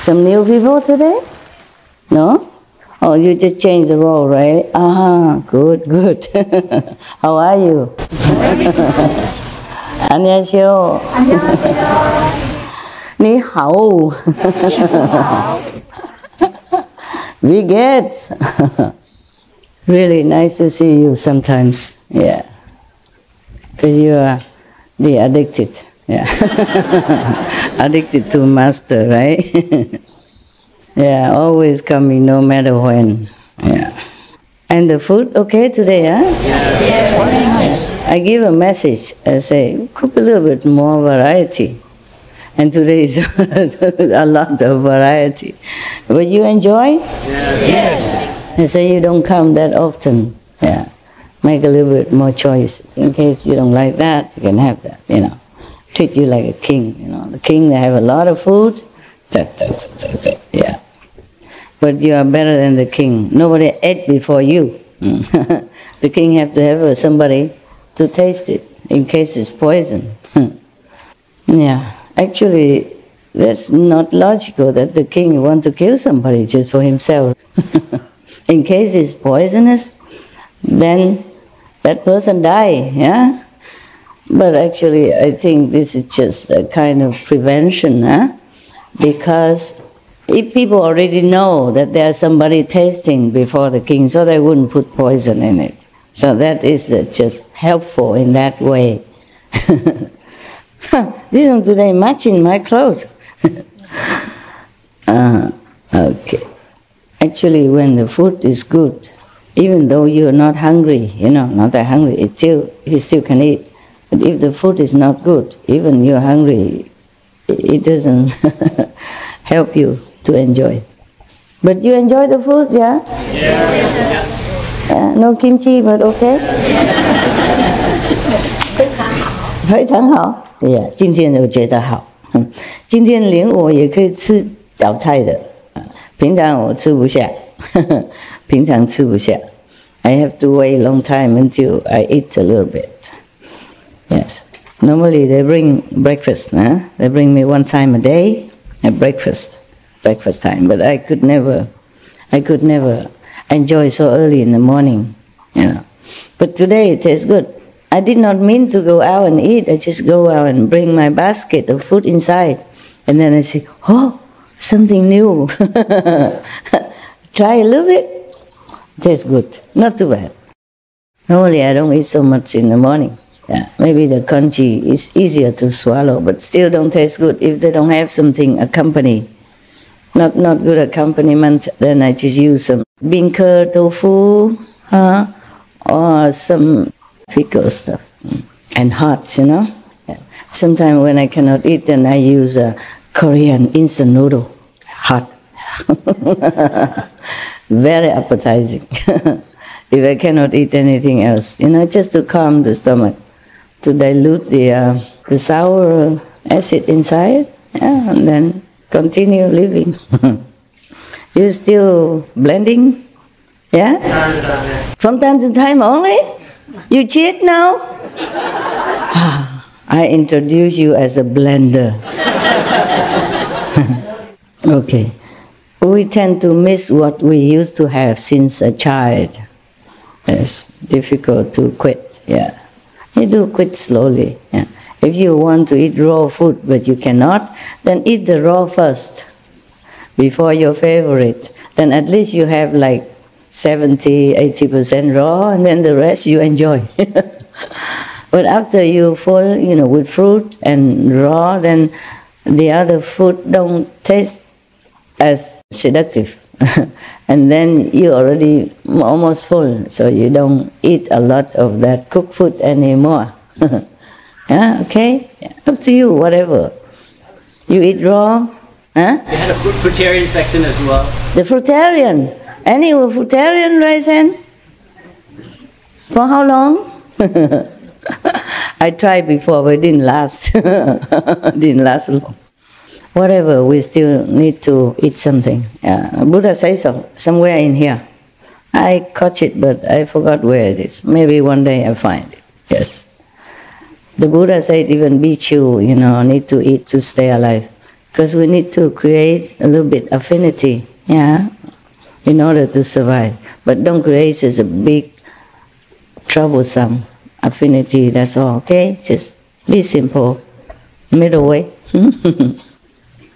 Some new people today? No? Oh, you just changed the role, right? Ah, good, good. How are you? 안녕하세요. Ni hao. VI榎T. Really nice to see you sometimes. Yeah. Because you are the addicted. Yeah. Addicted to master, right? Yeah, always coming no matter when. Yeah. And the food okay today, huh? Yes. I give a message. I say, cook a little bit more variety. And today is a lot of variety. But you enjoy? Yes. I say you don't come that often. Yeah. Make a little bit more choice. In case you don't like that, you can have that, you know. Treat you like a king, you know. The king, they have a lot of food. Yeah. But you are better than the king. Nobody ate before you. The king have to have somebody to taste it, in case it's poison. Yeah. Actually, that's not logical that the king want to kill somebody just for himself. In case it's poisonous, then that person die, yeah? But actually, I think this is just a kind of prevention, huh? Because if people already know that there's somebody tasting before the king, so they wouldn't put poison in it. So that is just helpful in that way. This one today matching my clothes. Okay. Actually, when the food is good, even though you're not hungry, you know, not that hungry, you still can eat. But if the food is not good, even you're hungry, it doesn't help you to enjoy. But you enjoy the food, yeah? Yes. No kimchi, but okay? 非常好。Yeah, 今天我觉得好。今天连我也可以吃早菜的，平常我吃不下，平常吃不下。I have to wait a long time until I eat a little bit. Yes. Normally they bring breakfast. They bring me one time a day at breakfast time. But I could never enjoy so early in the morning, you know. But today it tastes good. I did not mean to go out and eat. I just go out and bring my basket of food inside. And then I say, oh, something new. Try a little bit. Tastes good. Not too bad. Normally I don't eat so much in the morning. Yeah, maybe the congee is easier to swallow, but still don't taste good if they don't have something accompany. Not good accompaniment, then I just use some bean curd, tofu, or some pickle stuff. And hot, you know. Yeah. Sometimes when I cannot eat, then I use a Korean instant noodle. Hot. Very appetizing. If I cannot eat anything else, you know, just to calm the stomach, to dilute the sour acid inside, yeah, and then continue living. You still blending? Yeah? From time to time only? You cheat now? I introduce you as a blender. Okay. We tend to miss what we used to have since a child. It's difficult to quit, yeah. You do quit slowly, yeah. If you want to eat raw food but you cannot, then eat the raw first before your favorite. Then at least you have like 70–80% raw, and then the rest you enjoy. But after you fall, you know, with fruit and raw, then the other food don't taste as seductive. And then you already almost full, so you don't eat a lot of that cooked food anymore. Yeah, okay? Yeah. Up to you, whatever. You eat raw? Huh? They had a fruitarian section as well. The fruitarian? Any fruitarian raise hand? For how long? I tried before, but it didn't last. Didn't last long. Whatever, we still need to eat something. Buddha says so, somewhere in here. I caught it, but I forgot where it is. Maybe one day I find it. Yes. The Buddha said even Bhikkhu, you know, need to eat to stay alive. because we need to create a little bit affinity, yeah, in order to survive. But don't create just a big, troublesome affinity, that's all, okay? Just be simple, middle way.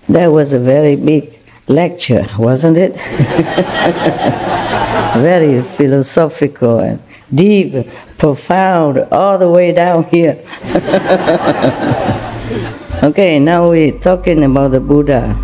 That was a very big lecture, wasn't it? Very philosophical and deep, profound, all the way down here. Okay, now we're talking about the Buddha.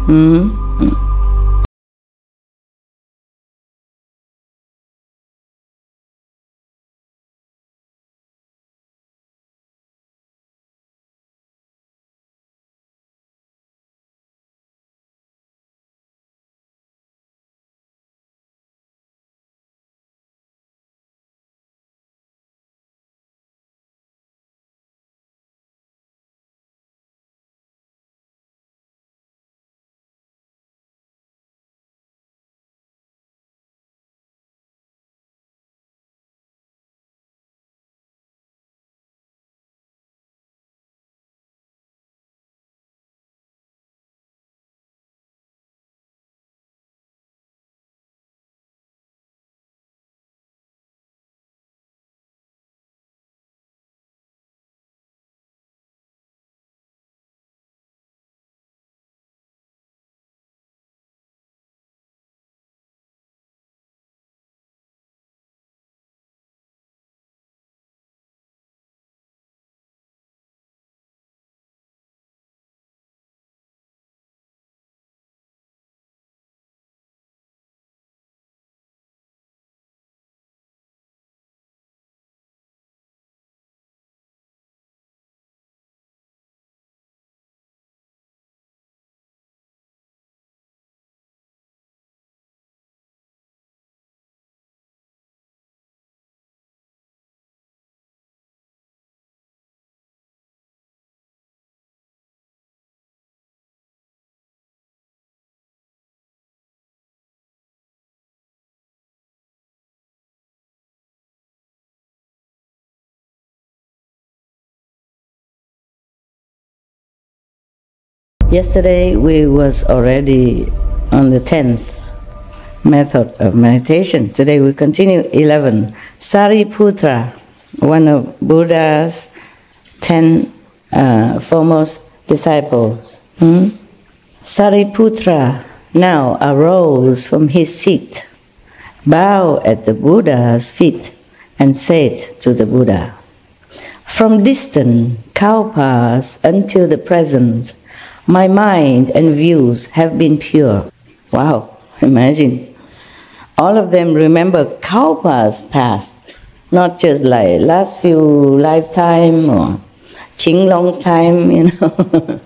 Yesterday we was already on the 10th method of meditation. Today we continue 11. Sariputra, one of Buddha's 10 foremost disciples. Sariputra now arose from his seat, bowed at the Buddha's feet, and said to the Buddha, "From distant kalpas until the present, my mind and views have been pure." Wow, imagine. All of them remember kalpas past, not just like last few lifetime or Kinh Long's time, you know,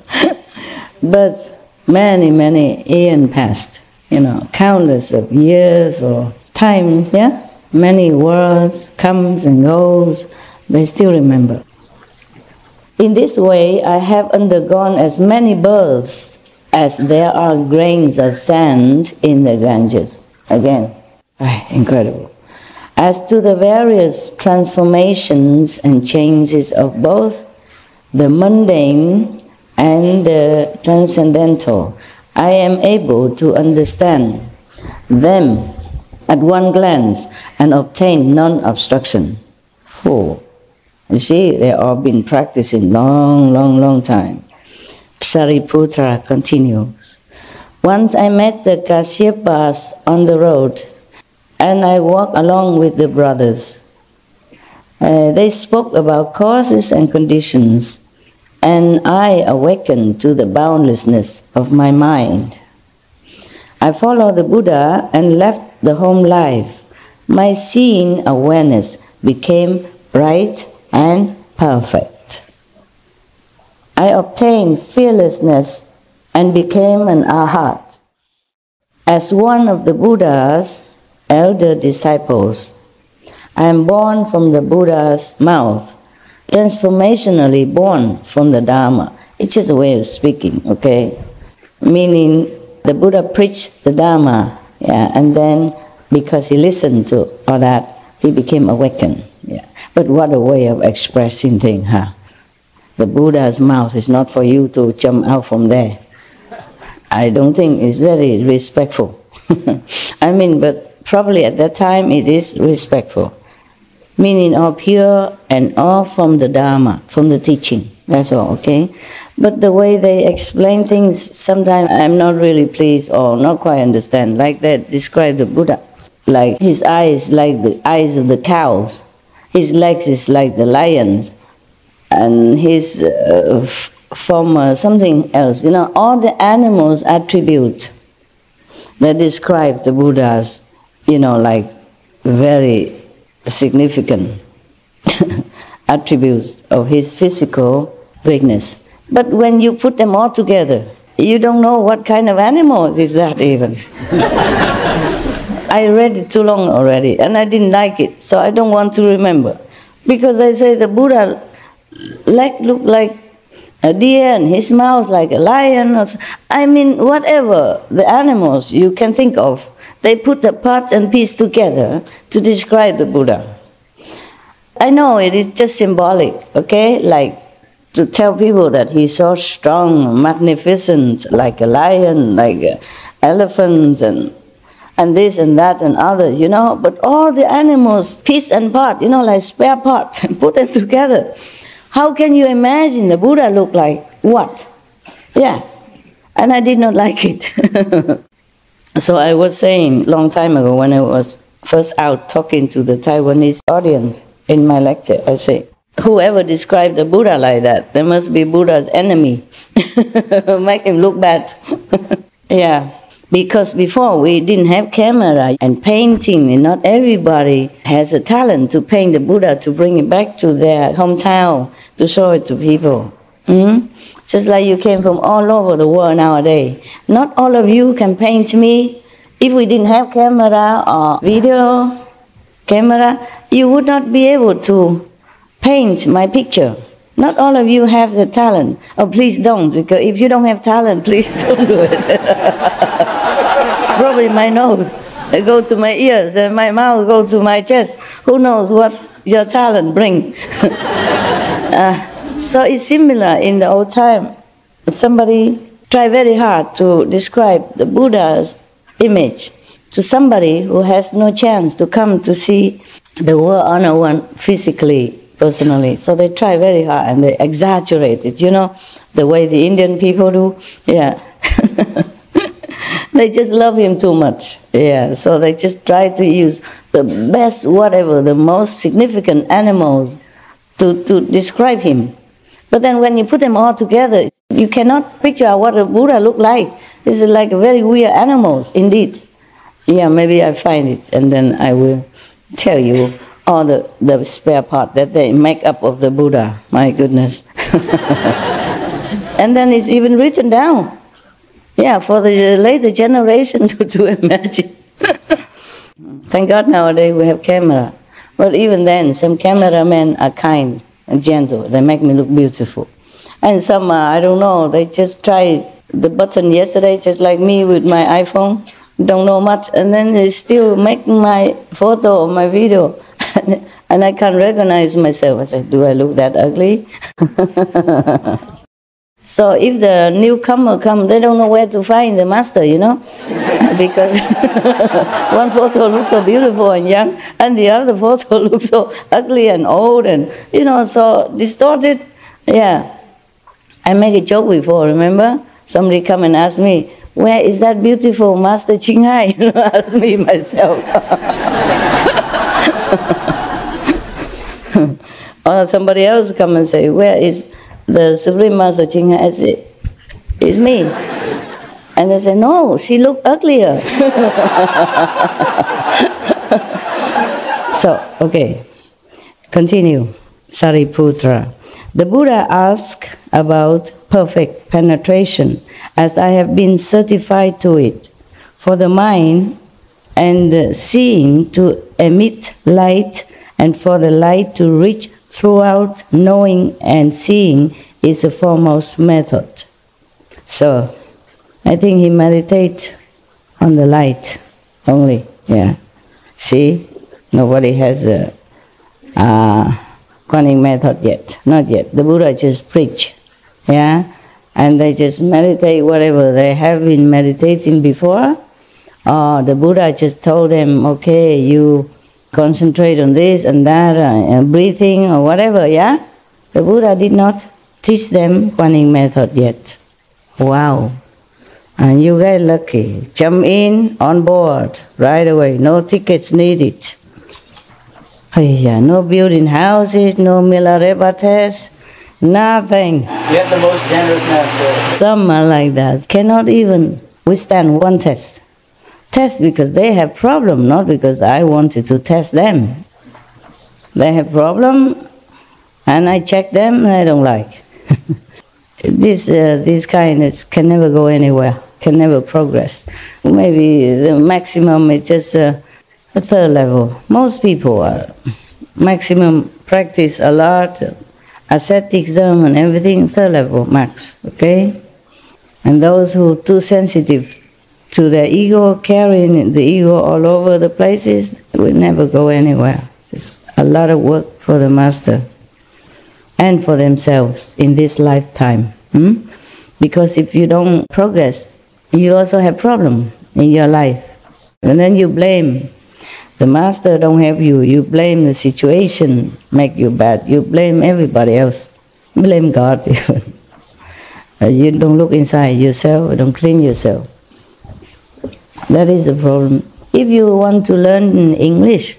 but many, many eons past, you know, countless of years or times, yeah? Many worlds comes and goes, they still remember. In this way, I have undergone as many births as there are grains of sand in the Ganges. Again, incredible. As to the various transformations and changes of both the mundane and the transcendental, I am able to understand them at one glance and obtain non-obstruction. Oh. You see, they all been practicing long time. Sariputra continues. Once I met the Kassyapas on the road, and I walked along with the brothers. They spoke about causes and conditions, and I awakened to the boundlessness of my mind. I followed the Buddha and left the home life. My seeing awareness became bright and perfect. I obtained fearlessness and became an arhat. As one of the Buddha's elder disciples, I am born from the Buddha's mouth, transformationally born from the Dharma. It's just a way of speaking, okay? Meaning the Buddha preached the Dharma, yeah, and then because he listened to all that, he became awakened. Yeah. But what a way of expressing things, huh? The Buddha's mouth is not for you to jump out from there. I don't think it's very respectful. I mean, but probably at that time it is respectful. Meaning all pure and all from the Dharma, from the teaching. That's all, okay? But the way they explain things, sometimes I'm not really pleased or not quite understand. Like that, describe the Buddha. Like his eyes like the eyes of the cows. His legs is like the lions. And his from something else. You know, all the animals attribute that describe the Buddha's, you know, like very significant attributes of his physical greatness. But when you put them all together, you don't know what kind of animals is that even. I read it too long already and I didn't like it, so I don't want to remember. Because they say the Buddha leg looked like a deer and his mouth like a lion. Or I mean, whatever the animals you can think of, they put the parts and piece together to describe the Buddha. I know it is just symbolic, okay? Like to tell people that he's so strong, magnificent, like a lion, like an elephant, and this and that and others, you know. But all the animals, piece and part, you know, like spare parts, put them together. How can you imagine the Buddha look like what? Yeah, and I did not like it. So I was saying long time ago when I was first out talking to the Taiwanese audience in my lecture, I say, whoever described the Buddha like that, they must be Buddha's enemy. Make him look bad. Yeah, because before we didn't have camera and painting, and not everybody has a talent to paint the Buddha, to bring it back to their hometown, to show it to people. Just like you came from all over the world nowadays. Not all of you can paint me. If we didn't have camera or video camera, you would not be able to paint my picture. Not all of you have the talent. Oh, please don't, because if you don't have talent, please don't do it. Probably my nose go to my ears and my mouth go to my chest. Who knows what your talent bring? So it's similar in the old time. Somebody tried very hard to describe the Buddha's image to somebody who has no chance to come to see the world honor one physically, personally. So they try very hard and they exaggerate it, you know, the way the Indian people do. Yeah. They just love him too much. Yeah. So they just try to use the best, whatever, the most significant animals to describe him. But then when you put them all together, you cannot picture out what a Buddha looked like. This is like very weird animals, indeed. Yeah, maybe I find it and then I will tell you all the spare part that they make up of the Buddha. My goodness. And then it's even written down. Yeah, for the later generation to imagine. Thank God nowadays we have camera. But even then, some cameramen are kind and gentle. They make me look beautiful. And some, I don't know, they just tried the button yesterday, just like me with my iPhone. Don't know much. And then they still make my photo or my video. And I can't recognize myself. I said, do I look that ugly? So if the newcomer come, they don't know where to find the master, you know? Because one photo looks so beautiful and young, and the other photo looks so ugly and old and, you know, so distorted. Yeah. I make a joke before, remember? Somebody come and ask me, where is that beautiful Master Ching Hai? You know, ask me myself. Or somebody else come and say, where is the Supreme Master Ching Hai? I say, it's me. And they say, no, she looked uglier. So, okay, continue. Sariputra. The Buddha asked about perfect penetration, as I have been certified to it, for the mind and the seeing to emit light, and for the light to reach throughout knowing and seeing is the foremost method. So, I think he meditates on the light only, yeah. See, nobody has a Kuan Yin method yet, not yet. The Buddha just preach, yeah. and they just meditate whatever they have been meditating before. Or the Buddha just told them, okay, you concentrate on this and that, breathing or whatever, yeah? The Buddha did not teach them Kuan Yin method yet. Wow. And you get lucky. Jump in, on board, right away. No tickets needed. No building houses, no Milarepa test, nothing. You have the most generous master. Some are like that. Cannot even withstand one test. Test because they have problem, not because I wanted to test them. They have problem, and I check them, and I don't like. This kind can never go anywhere, can never progress. Maybe the maximum is just a third level. Most people are maximum practice a lot, asceticism and everything, third level max, okay? And those who are too sensitive to their ego, carrying the ego all over the places, will never go anywhere. Just a lot of work for the master and for themselves in this lifetime. Because if you don't progress, you also have problem in your life. And then you blame the master don't help you. You blame the situation, make you bad. You blame everybody else. Blame God even. You don't look inside yourself, don't clean yourself. That is the problem. If you want to learn English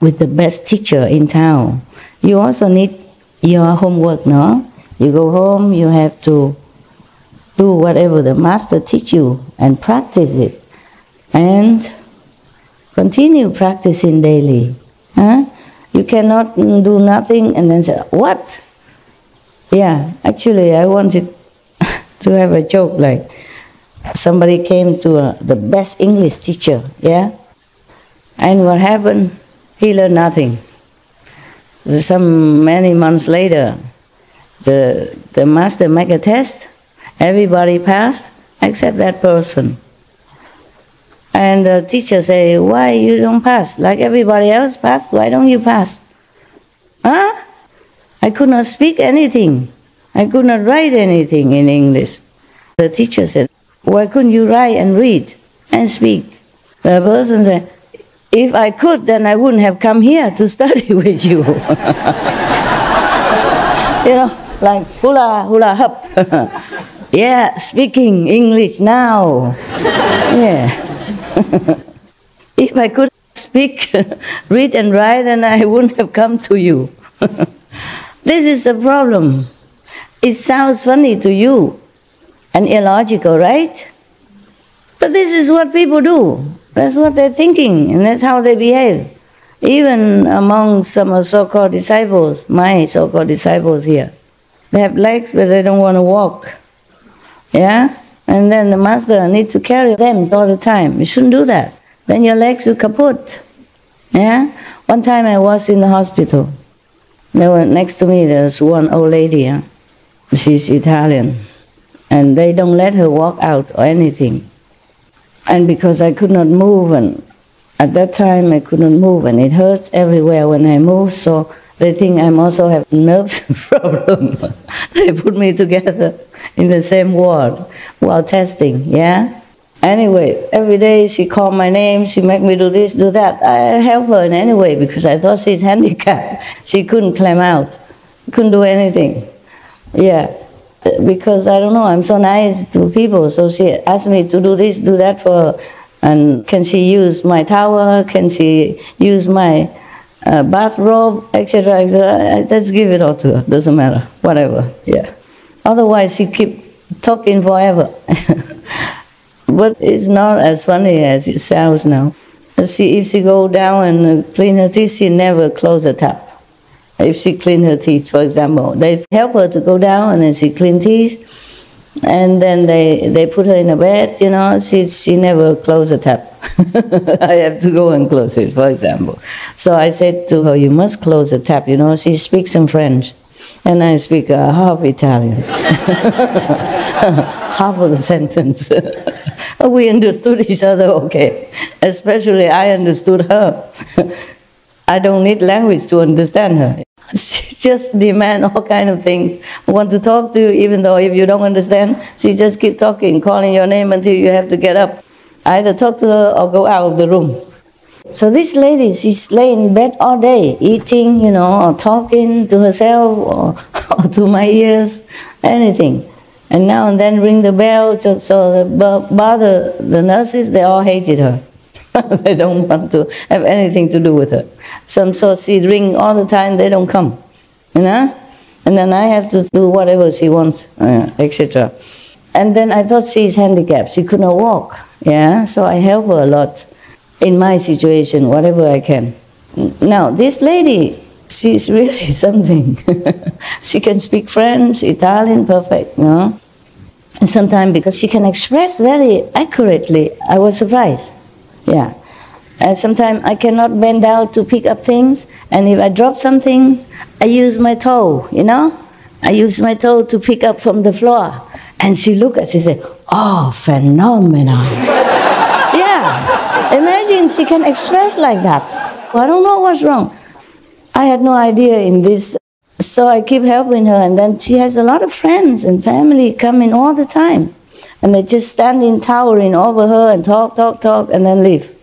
with the best teacher in town, you also need your homework, no? You go home, you have to do whatever the master teach you and practice it. And continue practicing daily. You cannot do nothing and then say, what? Yeah, actually I wanted to have a joke like, somebody came to the best English teacher, yeah? And what happened? He learned nothing. Many months later, the master make a test, everybody passed except that person. And the teacher say, why you don't pass? Like everybody else passed, why don't you pass? I could not speak anything. I could not write anything in English. The teacher said, why couldn't you write and read and speak? The person said, if I could, then I wouldn't have come here to study with you. Like hula, hula hop. Yeah, speaking English now. Yeah. If I could speak, read and write, then I wouldn't have come to you. This is the problem. It sounds funny to you and illogical, right? But this is what people do. That's what they're thinking, and that's how they behave. Even among some so-called disciples, my so-called disciples here, they have legs, but they don't want to walk. Yeah? And then the master needs to carry them all the time. You shouldn't do that. Then your legs will kaput. Yeah? One time I was in the hospital. There were, next to me there was one old lady. Yeah? She's Italian. And they don't let her walk out or anything. And because I could not move, and at that time I could not move, and it hurts everywhere when I move, so they think I also have nerves problem. They put me together in the same ward while testing, yeah? Anyway, every day she called my name, she make me do this, do that. I help her in any way because I thought she's handicapped. She couldn't climb out, couldn't do anything. Yeah, because I don't know, I'm so nice to people, so she asked me to do this, do that for her. And can she use my towel, can she use my bathrobe, etc., etc. Just give it all to her, doesn't matter, whatever, yeah. Otherwise she keep talking forever. But it's not as funny as it sounds now. If she go down and clean her teeth, she never close the tap. If she clean her teeth, for example, they help her to go down and then she clean teeth, and then they put her in a bed, you know, she never close the tap. I have to go and close it, for example. So I said to her, you must close the tap, you know, she speaks some French, and I speak half Italian. Half of the sentence. We understood each other okay, especially I understood her. I don't need language to understand her. She just demand all kind of things. Want to talk to you, even though if you don't understand, she just keep talking, calling your name until you have to get up. Either talk to her or go out of the room. So this lady, she's laying in bed all day, eating, or talking to herself or to my ears, anything. And now and then ring the bell, just so bother the nurses. They all hated her. They don't want to have anything to do with her. So she ring all the time, they don't come, And then I have to do whatever she wants, etc. And then I thought she's handicapped, she could not walk, so I help her a lot in my situation, whatever I can. Now, this lady, she's really something. She can speak French, Italian, perfect, And sometimes, because she can express very accurately, I was surprised. And sometimes I cannot bend down to pick up things, and if I drop something, I use my toe, I use my toe to pick up from the floor. And she look at, she said, "Oh, phenomenal." Imagine she can express like that. I don't know what's wrong. I had no idea in this. So I keep helping her, and then she has a lot of friends and family coming all the time. And they just standing, towering over her and talk, and then leave.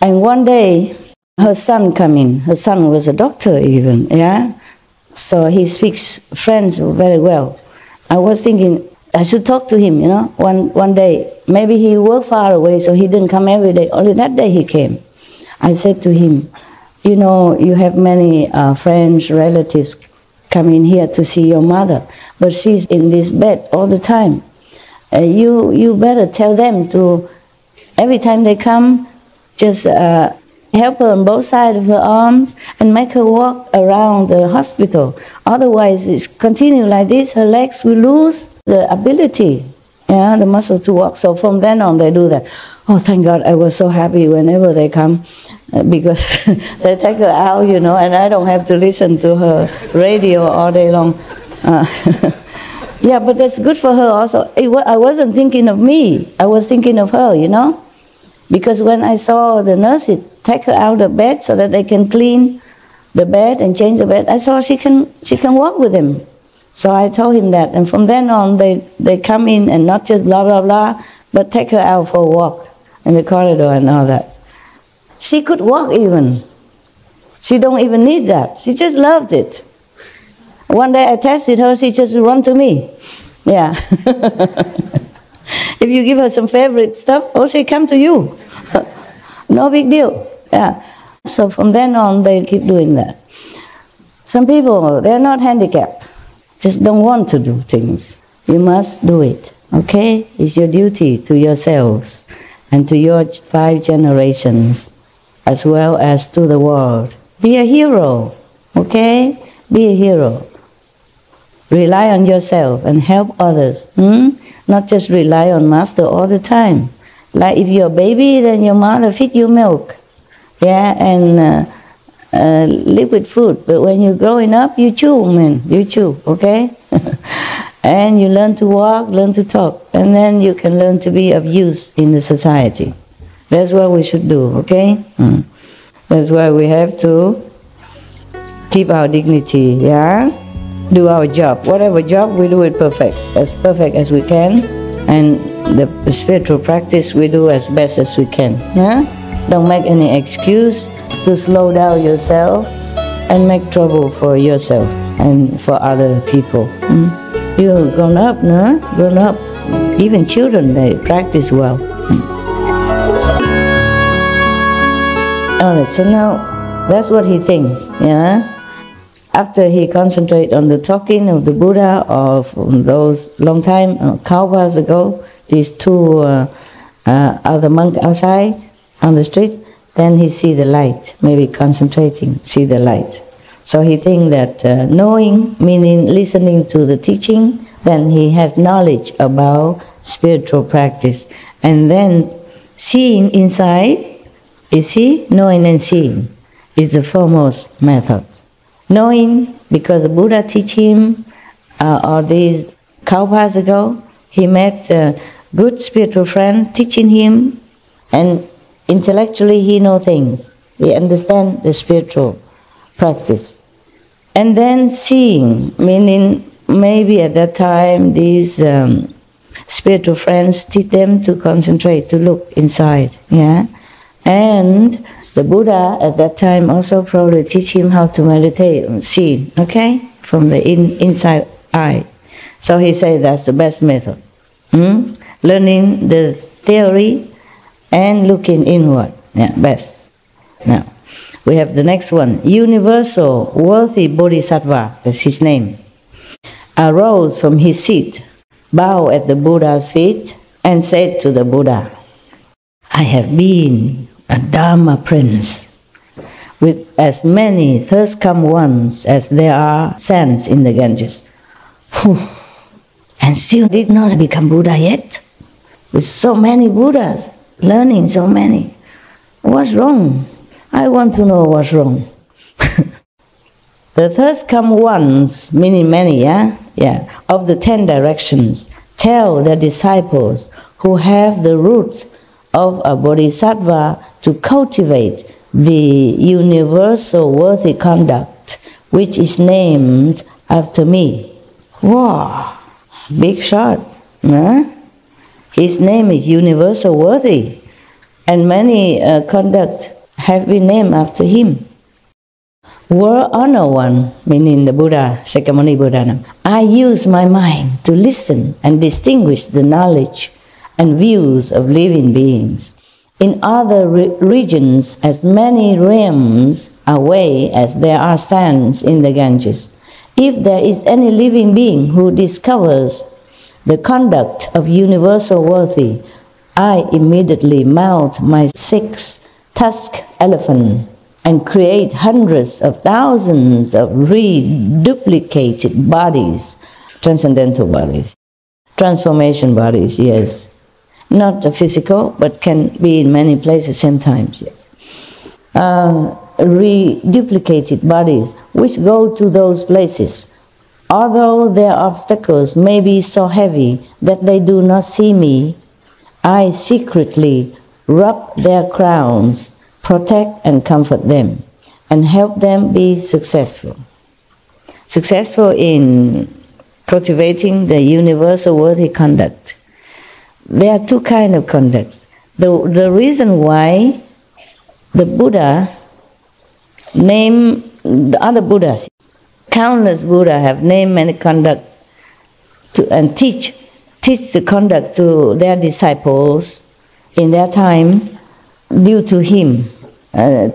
And one day, her son come in. Her son was a doctor even, So he speaks French very well. I was thinking, I should talk to him, one day. Maybe he worked far away, so he didn't come every day. Only that day he came. I said to him, you have many friends, relatives coming here to see your mother, but she's in this bed all the time. You better tell them to, every time they come, just help her on both sides of her arms and make her walk around the hospital. Otherwise, it's continue like this, her legs will lose the ability, the muscle to walk. So from then on, they do that. Oh, thank God, I was so happy whenever they come, because they take her out, and I don't have to listen to her radio all day long. But that's good for her also. I wasn't thinking of me, I was thinking of her, Because when I saw the nurses take her out of bed so that they can clean the bed and change the bed, I saw she can walk with him. So I told him that, and from then on they come in and not just blah blah blah, but take her out for a walk in the corridor and all that. She could walk even. She don't even need that. She just loved it. One day I tested her, she just run to me. If you give her some favorite stuff, she come to you. No big deal. So from then on, they keep doing that. Some people, they're not handicapped, just don't want to do things. You must do it, okay? It's your duty to yourselves and to your 5 generations, as well as to the world. Be a hero, okay? Be a hero. Rely on yourself and help others. Not just rely on master all the time. Like if you're a baby, then your mother feed you milk, and liquid food. But when you're growing up, you chew, you chew, okay? And you learn to walk, learn to talk, and then you can learn to be of use in the society. That's what we should do, okay? That's why we have to keep our dignity, do our job. Whatever job, we do it perfect as we can. And the spiritual practice, we do as best as we can. Don't make any excuse to slow down yourself and make trouble for yourself and for other people. You're grown up, no? Grown up. Even children, they practice well. Alright, so now that's what he thinks, After he concentrates on the talking of the Buddha of those long time, Kalpas ago, these 2 other monks outside on the street, then he see the light, maybe concentrating, see the light. So he think that knowing, meaning listening to the teaching, then he have knowledge about spiritual practice. And then seeing inside, you see, knowing and seeing is the foremost method. Knowing, because the Buddha teach him, or these Kalpas ago, he met a good spiritual friend teaching him, and intellectually he know things. He understand the spiritual practice. And then seeing, meaning maybe at that time these spiritual friends teach them to concentrate, to look inside, yeah? And the Buddha at that time also probably teach him how to meditate, see, okay? From the inside eye. So he said that's the best method. Learning the theory and looking inward, yeah, best. Now, we have the next one. Universal worthy Bodhisattva, that's his name, arose from his seat, bowed at the Buddha's feet, and said to the Buddha, I have been a Dharma prince, with as many thirst-come ones as there are sands in the Ganges. And still did not become Buddha yet? With so many Buddhas, learning so many. What's wrong? I want to know what's wrong. The thirst-come ones, meaning many, of the 10 directions, tell their disciples who have the roots of a bodhisattva to cultivate the universal worthy conduct, which is named after me. Wow, big shot. Huh? His name is universal worthy, and many conduct have been named after him. Were honor one, meaning the Buddha, Sakyamuni Buddha, I use my mind to listen and distinguish the knowledge and views of living beings. In other regions, as many realms away as there are sands in the Ganges, if there is any living being who discovers the conduct of universal worthy, I immediately mount my 6-tusked elephant and create hundreds of thousands of reduplicated bodies, transcendental bodies, transformation bodies, yes. Not physical, but can be in many places at the same time. Reduplicated bodies, which go to those places. Although their obstacles may be so heavy that they do not see me, I secretly rub their crowns, protect and comfort them, and help them be successful. Successful in cultivating the universal worthy conduct. There are two kinds of conducts. The reason why the Buddha named the other Buddhas, countless Buddhas have named many conducts and teach the conduct to their disciples in their time due to him.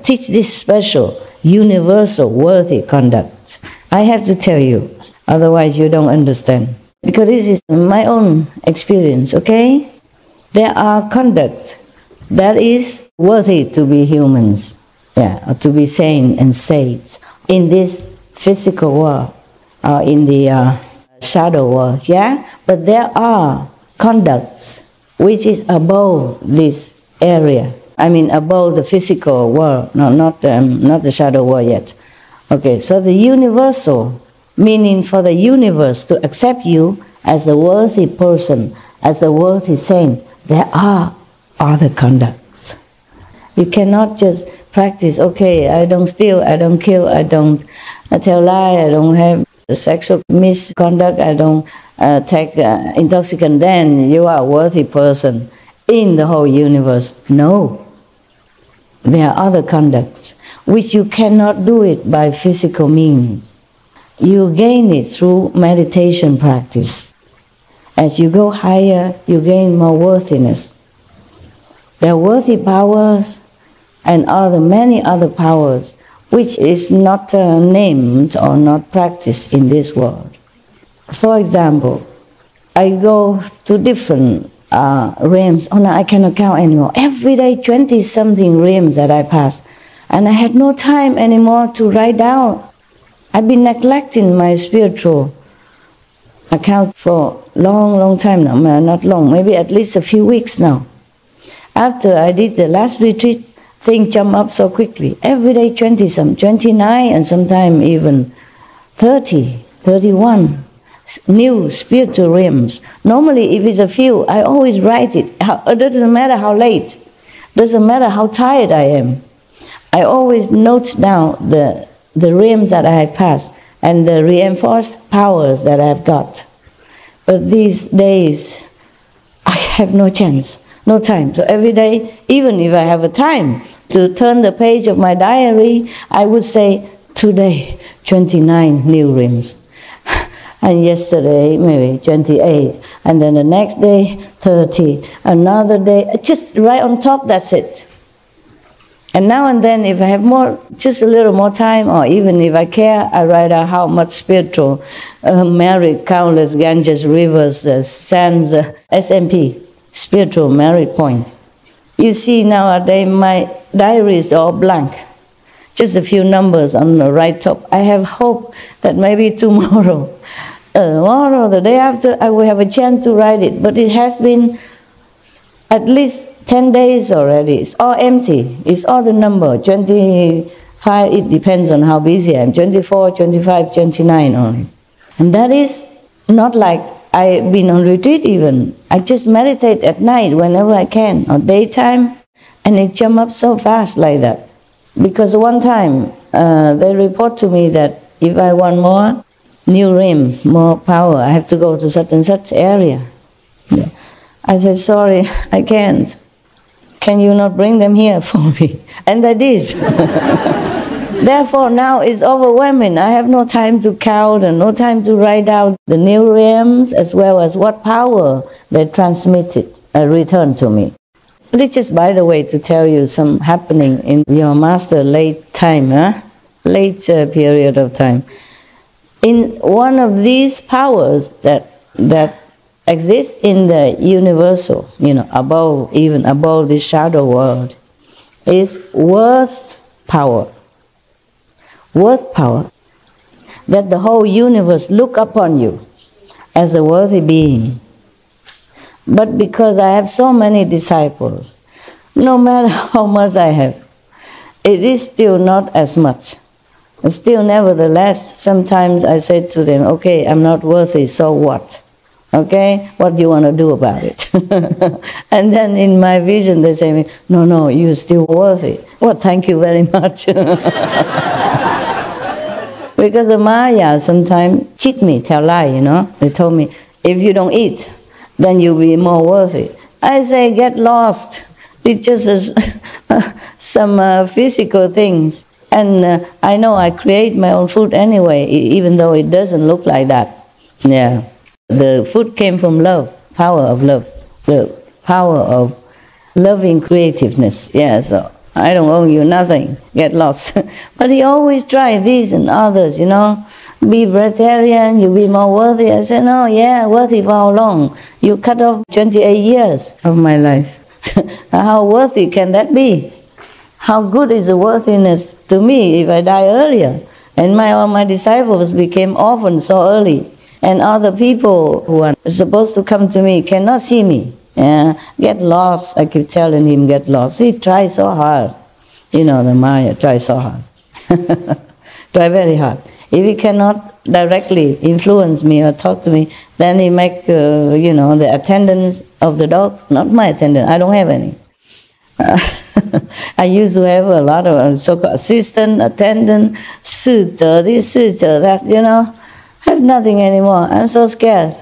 Teach this special, universal, worthy conduct. I have to tell you, otherwise you don't understand. Because this is my own experience, okay? There are conducts that is worthy to be humans, or to be sane and saints in this physical world, or in the shadow world, But there are conducts which is above this area. I mean, above the physical world, not the shadow world yet. Okay, so the universal, meaning for the universe to accept you as a worthy person, as a worthy saint, there are other conducts. You cannot just practice, okay, I don't steal, I don't kill, I don't tell lies, I don't have sexual misconduct, I don't take intoxicant, then you are a worthy person in the whole universe. No. There are other conducts which you cannot do it by physical means. You gain it through meditation practice. As you go higher, you gain more worthiness. There are worthy powers and many other powers which is not named or not practiced in this world. For example, I go to different realms. Oh no, I cannot count anymore. Every day 20-something realms that I pass. And I had no time anymore to write down. I've been neglecting my spiritual account for long time now. Not long, maybe at least a few weeks now. After I did the last retreat, things jump up so quickly. Every day 20-some, 29 and sometimes even 30, 31. New spiritual realms. Normally if it's a few, I always write it. It doesn't matter how late. Doesn't matter how tired I am. I always note down the realms that I had passed. and the reinforced powers that I've got. But these days, I have no chance, no time. So every day, even if I have a time to turn the page of my diary, I would say, today, 29 new rims. And yesterday, maybe 28. And then the next day, 30. Another day, just right on top, that's it. And now and then, if I have more, just a little more time, or even if I care, I write out how much spiritual merit, countless Ganges, rivers, sands, SMP, spiritual merit points. You see nowadays, my diary is all blank. Just a few numbers on the right top. I have hope that maybe tomorrow, the day after, I will have a chance to write it. But it has been at least 10 days already. It's all empty. It's all the number. 25, it depends on how busy I am. 24, 25, 29 only. And that is not like I've been on retreat even. I just meditate at night whenever I can, or daytime, and it jumps up so fast like that. Because one time, they report to me that if I want more new rims, more power, I have to go to such and such area. Yeah. I said, sorry, I can't. Can you not bring them here for me? And they did. Therefore, now it's overwhelming. I have no time to count and no time to write out the new rims as well as what power they transmitted, returned to me. This just, by the way, to tell you some happening in your master late time, late period of time. In one of these powers that exists in the universal, above, even above this shadow world, is worth power. Worth power. That the whole universe look upon you as a worthy being. But because I have so many disciples, no matter how much I have, it is still not as much. Still, nevertheless, sometimes I say to them, okay, I'm not worthy, so what? Okay, what do you want to do about it? And then in my vision they say, no, you're still worthy. Well, thank you very much. Because the Maya sometimes cheat me, tell lie, They told me, if you don't eat, then you'll be more worthy. I say, get lost. It's just some physical things. And I know I create my own food anyway, even though it doesn't look like that. Yeah. The food came from love, power of love, the power of loving creativeness. Yeah, so I don't owe you nothing, get lost. But he always tried these and others, Be vegetarian, you'll be more worthy. I said, no, yeah, worthy for how long? You cut off 28 years of my life. How worthy can that be? How good is the worthiness to me if I die earlier? And all my disciples became orphans so early. And other people who are supposed to come to me cannot see me. Get lost, I keep telling him, get lost. He tries so hard. The Maya tries so hard. Try very hard. If he cannot directly influence me or talk to me, then he make, the attendants of the dogs, not my attendant, I don't have any. I used to have a lot of so-called assistant, attendant, 侍者 this, 侍者 that, I have nothing anymore. I'm so scared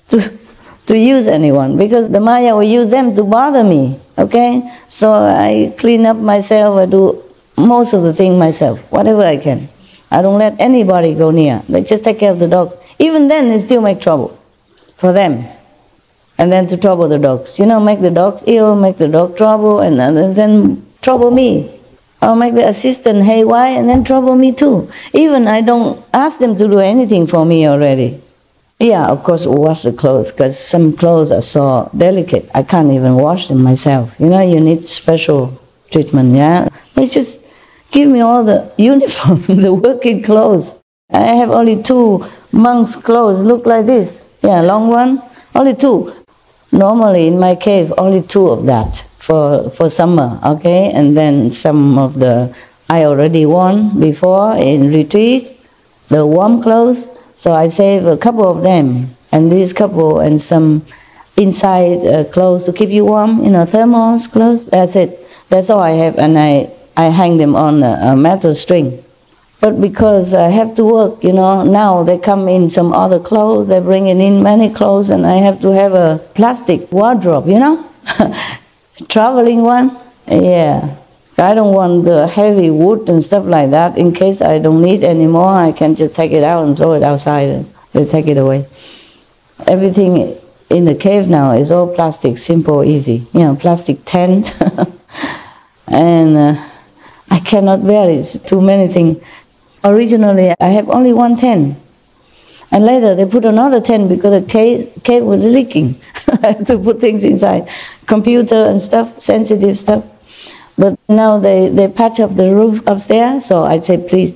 to use anyone because the Maya will use them to bother me, okay? So I clean up myself, I do most of the things myself, whatever I can. I don't let anybody go near. They just take care of the dogs. Even then, they still make trouble for them. And then to trouble the dogs. Make the dogs ill, make the dog trouble, and then trouble me. Or make the assistant haywire, and then trouble me too. Even I don't ask them to do anything for me already. Yeah, of course, wash the clothes, because some clothes are so delicate. I can't even wash them myself. You need special treatment, yeah? They just give me all the uniform, the working clothes. I have only 2 monks' clothes, look like this. Yeah, long one, only 2. Normally in my cave, only 2 of that for summer, okay? And then some of I already worn before in retreat, the warm clothes. So I save a couple of them, and these couple and some inside clothes to keep you warm, thermos clothes. That's it. That's all I have, and I hang them on a metal string. But because I have to work, you know, now they come in some other clothes, they're bringing in many clothes, and I have to have a plastic wardrobe, you know, traveling one. Yeah, I don't want the heavy wood and stuff like that. In case I don't need anymore, I can just take it out and throw it outside and they take it away. Everything in the cave now is all plastic, simple, easy. You know, plastic tent. And I cannot bear it, it's too many things. Originally, I have only one tent. And later they put another tent because the cave was leaking. I had to put things inside. Computer and stuff, sensitive stuff. But now they patch up the roof upstairs, so I say, please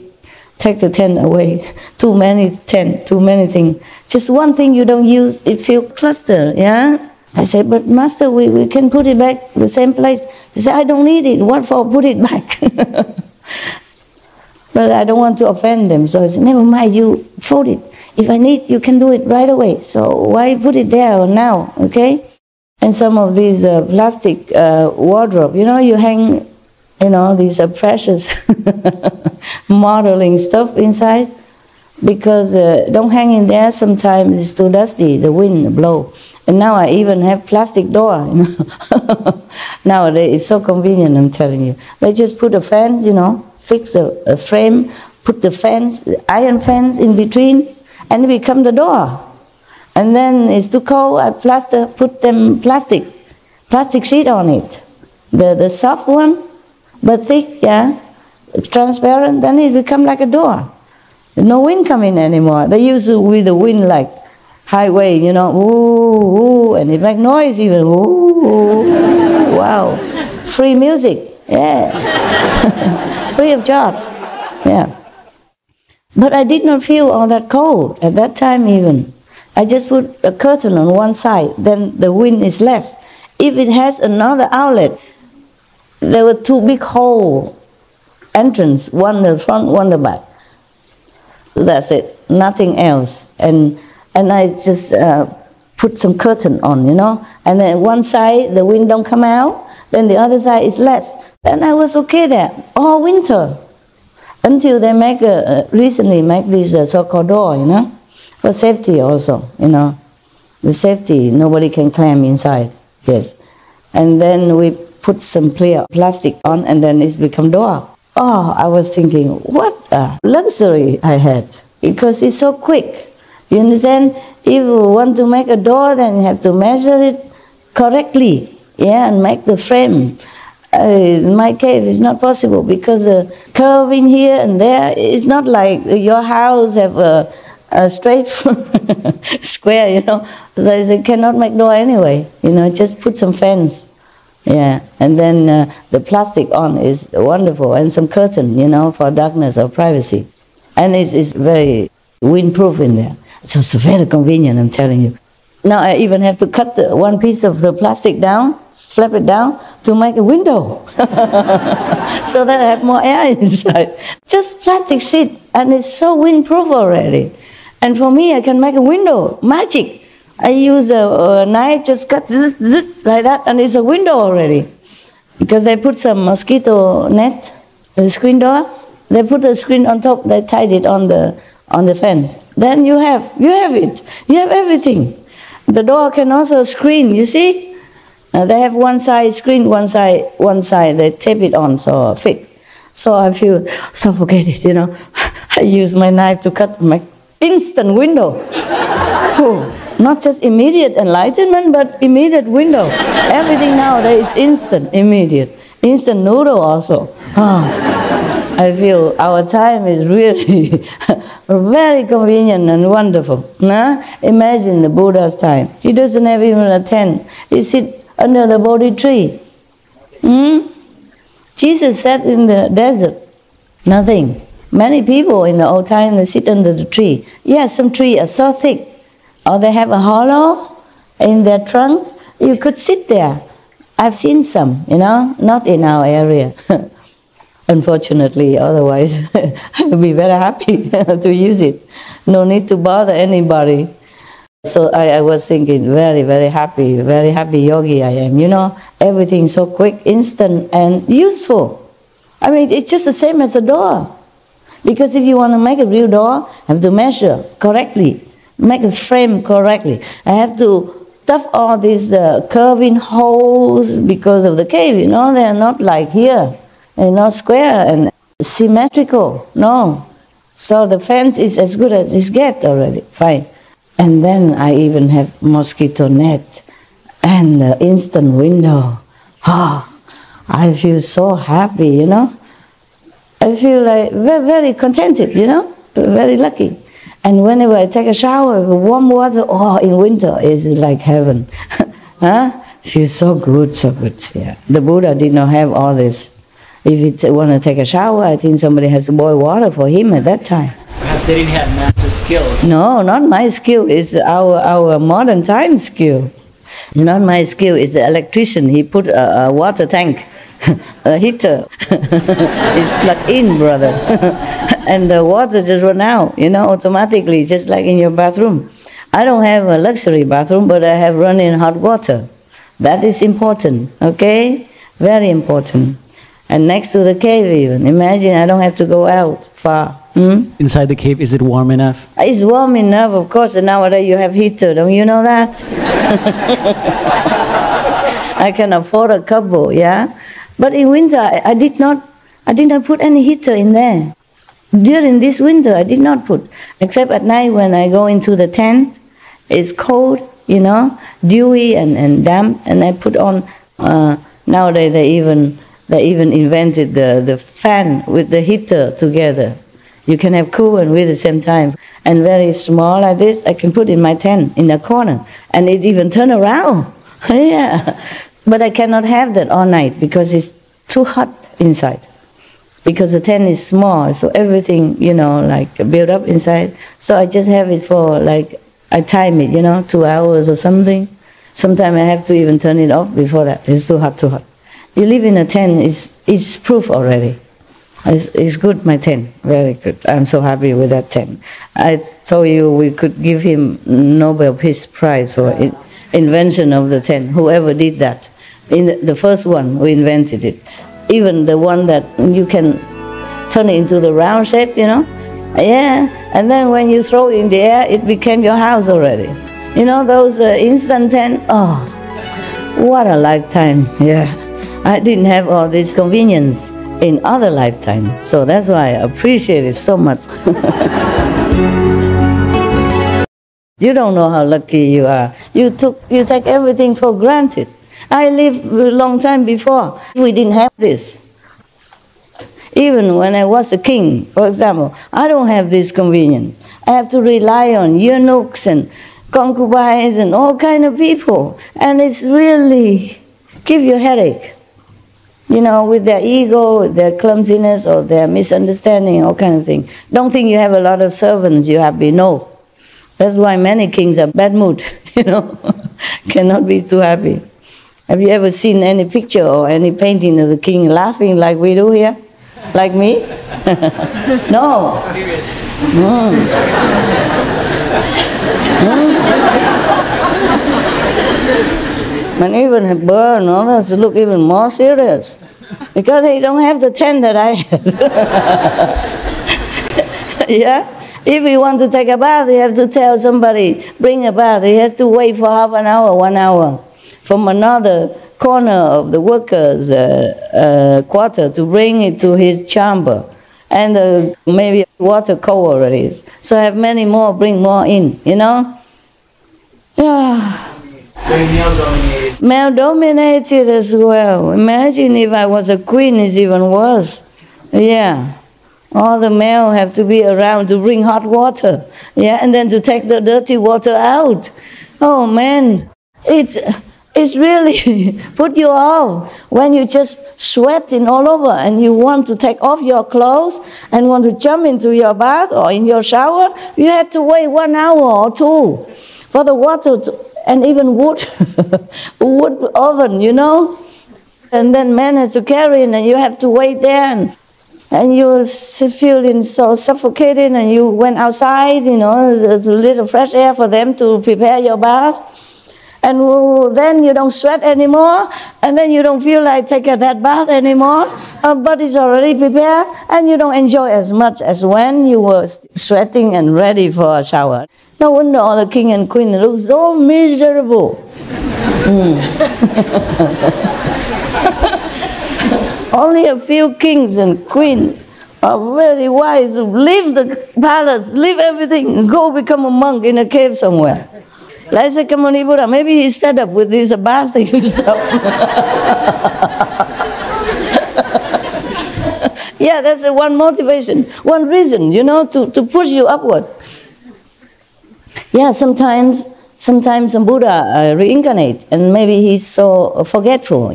take the tent away. Too many tent, too many things. Just one thing you don't use, it feels clustered, yeah? I say, but Master, we can put it back the same place. They say, I don't need it, what for? Put it back. But I don't want to offend them, so I said, never mind, you fold it. If I need, you can do it right away. So why put it there or now, okay? And some of these plastic wardrobe, you know, you hang, you know, these precious modeling stuff inside. Because don't hang in there, sometimes it's too dusty, the wind blow. And now I even have plastic door, you know. Nowadays it's so convenient, I'm telling you. They just put a fan, you know, fix a frame, put the fans, the iron fans in between, and it becomes the door. And then it's too cold, I put them plastic sheet on it. The soft one, but thick, yeah, it's transparent, then it becomes like a door. There's no wind coming anymore. They used to with the wind like highway, you know, ooh, ooh, and it make noise even, ooh, ooh. Wow. Free music, yeah. Free of charge, yeah. But I did not feel all that cold at that time even. I just put a curtain on one side, then the wind is less. If it has another outlet, there were two big hole entrance, one the front, one the back. That's it, nothing else. And I just put some curtain on, you know. And then one side, the wind don't come out, then the other side is less. Then I was okay there, all winter. Until they recently make this so-called door, you know, for safety also, you know. The safety, nobody can climb inside, yes. And then we put some clear plastic on and then it's become door. Oh, I was thinking, what a luxury I had, because it's so quick. You understand? If you want to make a door, then you have to measure it correctly, yeah, and make the frame. In my cave, it's not possible because the curve in here and there is not like your house have a straight square, you know. They cannot make door anyway, you know, just put some fence. Yeah, and then the plastic on is wonderful, and some curtain, you know, for darkness or privacy. And it's very windproof in there. So it's very convenient, I'm telling you. Now I even have to cut one piece of the plastic down, flap it down to make a window. So that I have more air inside. Just plastic sheet, and it's so windproof already. And for me, I can make a window, magic. I use a knife, just cut this like that, and it's a window already. Because they put some mosquito net, the screen door. They put the screen on top. They tied it on the fence. Then you have it. You have everything. The door can also screen. You see, they have one side screen, one side. They tape it on, so fit. So I feel suffocated. You know, I use my knife to cut my instant window. Not just immediate enlightenment, but immediate window. Everything nowadays is instant, immediate. Instant noodle also. I feel our time is really very convenient and wonderful. Nah? Imagine the Buddha's time. He doesn't have even a tent. He sits under the Bodhi tree. Jesus sat in the desert. Nothing. Many people in the old time, they sit under the tree. Yes, some trees are so thick. Or they have a hollow in their trunk, you could sit there. I've seen some, you know, not in our area. Unfortunately, otherwise I would be very happy to use it. No need to bother anybody. So I was thinking, very, very happy yogi I am, you know. Everything so quick, instant and useful. I mean, it's just the same as a door. Because if you want to make a real door, I have to measure correctly, make a frame correctly. I have to stuff all these curving holes because of the cave, you know, they're not like here. They're not square and symmetrical, no. So the fence is as good as it gets already, fine. And then I even have mosquito net and instant window. Oh, I feel so happy, you know. I feel like very, very contented, you know, very lucky. And whenever I take a shower with warm water, oh, in winter, it's like heaven. Huh? Feels so good, yeah. The Buddha did not have all this. If you want to take a shower, I think somebody has to boil water for him at that time. Perhaps they didn't have master skills. No, not my skill. It's our modern time skill. It's not my skill. It's the electrician. He put a water tank, a heater. It's plugged in, brother. And the water just run out, you know, automatically, just like in your bathroom. I don't have a luxury bathroom, but I have running hot water. That is important, okay? Very important. And next to the cave even. Imagine I don't have to go out far. Inside the cave, is it warm enough? It's warm enough, of course, and nowadays you have heater, don't you know that? I can afford a couple, yeah? But in winter, I did not put any heater in there. During this winter, I did not put, except at night when I go into the tent, it's cold, you know, dewy and damp, and I put on, nowadays they even invented the fan with the heater together. You can have cool and with at the same time. And very small like this, I can put in my tent in the corner. And it even turn around. Yeah. But I cannot have that all night because it's too hot inside. Because the tent is small, so everything, you know, like built up inside. So I just have it for like, I time it, you know, 2 hours or something. Sometimes I have to even turn it off before that. It's too hot, too hot. You live in a tent, it's proof already. It's good, my tent, very good. I'm so happy with that tent. I told you we could give him Nobel Peace Prize for invention of the tent, whoever did that. In the first one who invented it. Even the one that you can turn it into the round shape, you know? Yeah, and then when you throw it in the air, it became your house already. You know, those instant tent, oh, what a lifetime, yeah. I didn't have all this convenience in other lifetimes, so that's why I appreciate it so much. You don't know how lucky you are. You take everything for granted. I lived a long time before. We didn't have this. Even when I was a king, for example, I don't have this convenience. I have to rely on eunuchs and concubines and all kind of people, and it's really give you a headache. You know, with their ego, their clumsiness, or their misunderstanding, all kind of thing. Don't think you have a lot of servants, you're happy. No. That's why many kings are bad mood, you know. Cannot be too happy. Have you ever seen any picture or any painting of the king laughing like we do here? Like me? No. And even a bird, no, that's look even more serious. Because they don't have the tent that I have. Yeah? If we want to take a bath, you have to tell somebody, bring a bath. He has to wait for half an hour, 1 hour, from another corner of the workers' quarter to bring it to his chamber. And maybe water cold already. So have many more, bring more in, you know? Yeah. Very male-dominated. Male-dominated as well. Imagine if I was a queen, it's even worse. Yeah. All the male have to be around to bring hot water. Yeah, and then to take the dirty water out. Oh, man. It's really put you off when you just sweating all over and you want to take off your clothes and want to jump into your bath or in your shower. You have to wait 1 hour or 2 for the water to... And even wood, wood oven, you know. And then man has to carry it and you have to wait there. And you're feeling so suffocated and you went outside, you know, there's a little fresh air for them to prepare your bath. And then you don't sweat anymore, and then you don't feel like taking that bath anymore. Our body's already prepared, and you don't enjoy as much as when you were sweating and ready for a shower. No wonder all the king and queen look so miserable. Only a few kings and queens are very wise who leave the palace, leave everything, and go become a monk in a cave somewhere. Like Sakyamuni Buddha, maybe he's fed up with this bathing and stuff. Yeah, that's one motivation, one reason, to push you upward. Yeah, sometimes a Buddha reincarnate, and maybe he's so forgetful,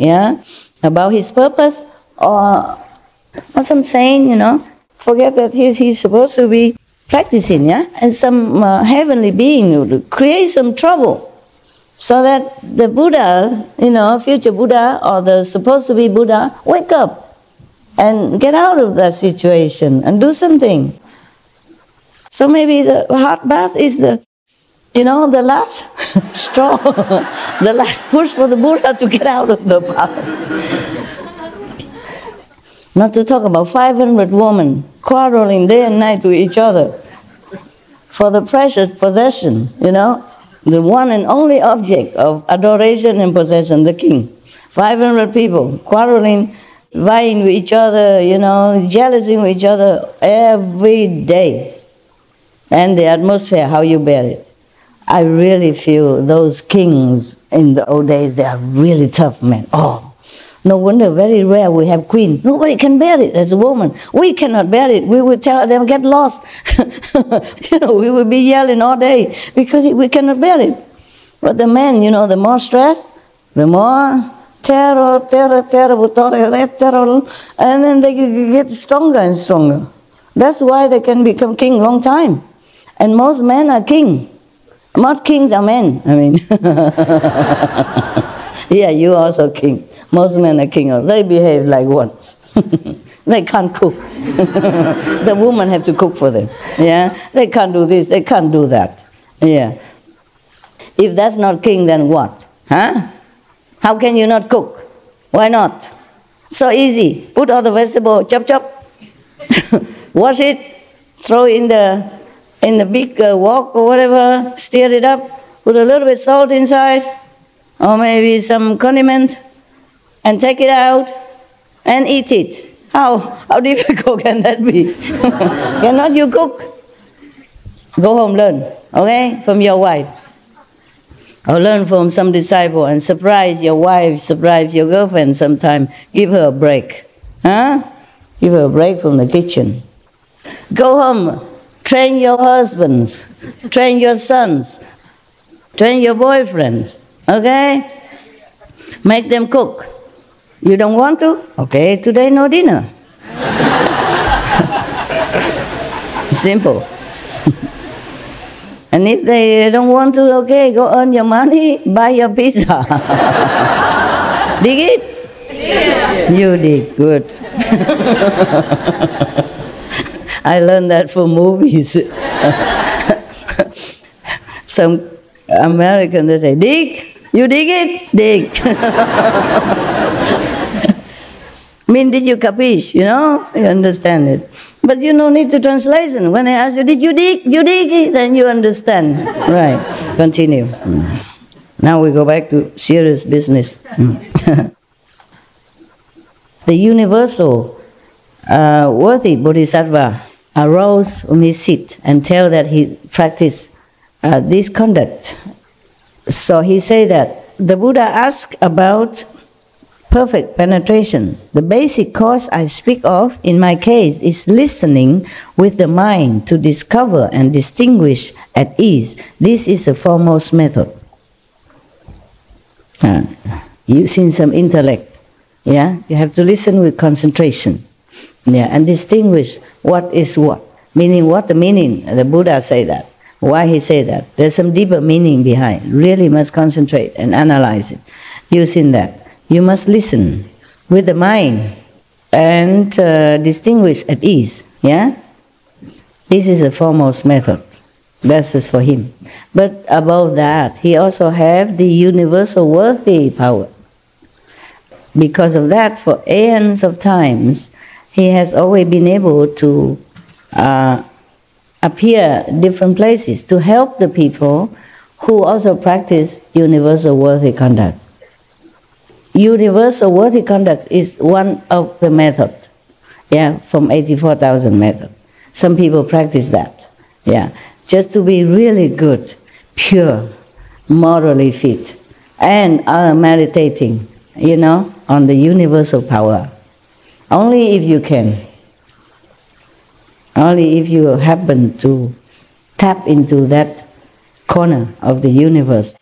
about his purpose, or some saying, forget that he's supposed to be practicing, and some heavenly being would create some trouble, so that the Buddha, future Buddha or the supposed to be Buddha, wake up and get out of that situation and do something. So maybe the hot bath is the last straw, the last push for the Buddha to get out of the palace. Not to talk about 500 women quarreling day and night with each other for the precious possession, the one and only object of adoration and possession, the king. 500 people quarreling, vying with each other, jealousy with each other every day. And the atmosphere, how you bear it. I really feel those kings in the old days, they are really tough men. Oh, no wonder, very rare we have queen. Nobody can bear it as a woman. We cannot bear it. We would tell them, get lost. We would be yelling all day because we cannot bear it. But the men, the more stressed, the more terror, and then they get stronger and stronger. That's why they can become king long time. And most men are king. Most kings are men, I mean. Yeah, you also king. Most men are king. They behave like one. They can't cook. The women have to cook for them. Yeah, they can't do this, they can't do that. Yeah. If that's not king, then what? Huh? How can you not cook? Why not? So easy. Put all the vegetable, chop, wash it, throw it in the big wok or whatever, stir it up, put a little bit salt inside, or maybe some condiment, and take it out and eat it. How difficult can that be? Cannot you cook? Go home, learn, okay, from your wife. Or learn from some disciple and surprise your wife, surprise your girlfriend sometime. Give her a break. Huh? Give her a break from the kitchen. Go home, train your husbands, train your sons, train your boyfriends, okay? Make them cook. You don't want to? Okay, today no dinner. Simple. And if they don't want to, okay, go earn your money, buy your pizza. Dig it? Yeah. You did, good. I learned that from movies. Some American, they say, dig? You dig it? Dig. I mean, did you capiche, you understand it. But you don't need to translation. When I ask you, did you dig? You dig it? Then you understand. Right, continue. Now we go back to serious business. The universal worthy Bodhisattva arose from his seat and tell that he practiced this conduct. So he said that the Buddha asked about perfect penetration. The basic cause I speak of in my case is listening with the mind to discover and distinguish at ease. This is the foremost method. Using some intellect. Yeah, you have to listen with concentration. Yeah, and distinguish what is what. Meaning what the meaning. The Buddha say that. Why he say that? There's some deeper meaning behind. Really must concentrate and analyze it. Using that. You must listen with the mind and distinguish at ease. Yeah? This is the foremost method. That's just for him. But above that, he also have the universal worthy power. Because of that, for aeons of times, he has always been able to appear different places to help the people who also practice universal worthy conduct. Universal worthy conduct is one of the methods, from 84,000 methods. Some people practice that, just to be really good, pure, morally fit, and are meditating, on the universal power. Only if you can. Only if you happen to tap into that corner of the universe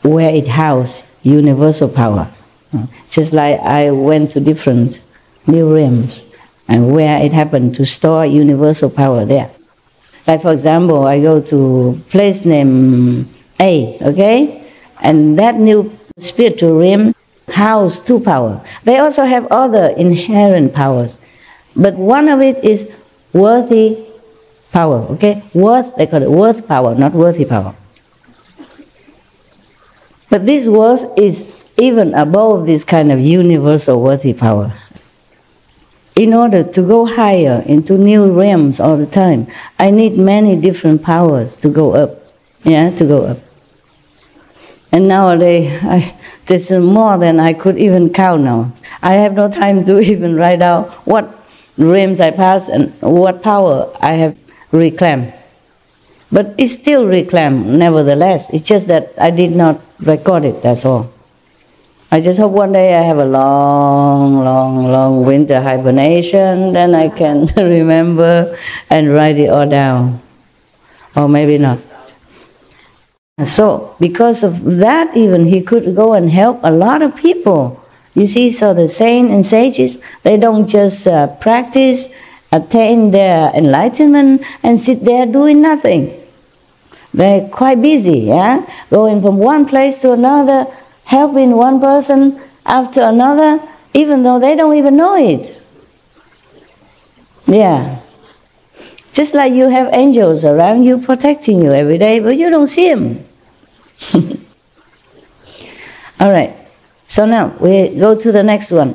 where it houses universal power. Just like I went to different new realms and where it happened to store universal power there. Like for example, I go to place named A, okay? And that new spiritual realm house two power. They also have other inherent powers, but one of it is worthy power, okay? Worth, they call it worth power, not worthy power. But this worth is even above this kind of universal worthy power. In order to go higher into new realms all the time, I need many different powers to go up, to go up. And nowadays, there's more than I could even count now. I have no time to even write out what realms I pass and what power I have reclaimed. But it's still reclaimed, nevertheless. It's just that I did not record it, that's all. I just hope one day I have a long, long, long winter hibernation, then I can remember and write it all down. Or maybe not. So, because of that even, he could go and help a lot of people. You see, so the saints and sages, they don't just practice, attain their enlightenment, and sit there doing nothing. They're quite busy, going from one place to another, helping one person after another, even though they don't even know it. Just like you have angels around you protecting you every day, but you don't see them. All right, so now we go to the next one.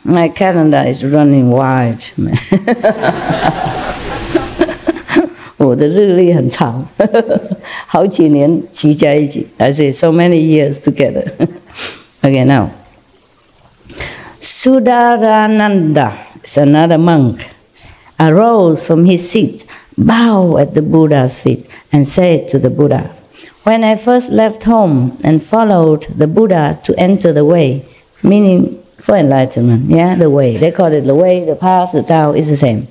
My calendar is running wild. 我的日历很长，好几年齐在一起。I say so many years together. Okay, now. Sudarananda is another monk. Arose from his seat, bowed at the Buddha's feet, and said to the Buddha, "When I first left home and followed the Buddha to enter the way," meaning for enlightenment, the way. They call it the way, the path, the Tao, is the same.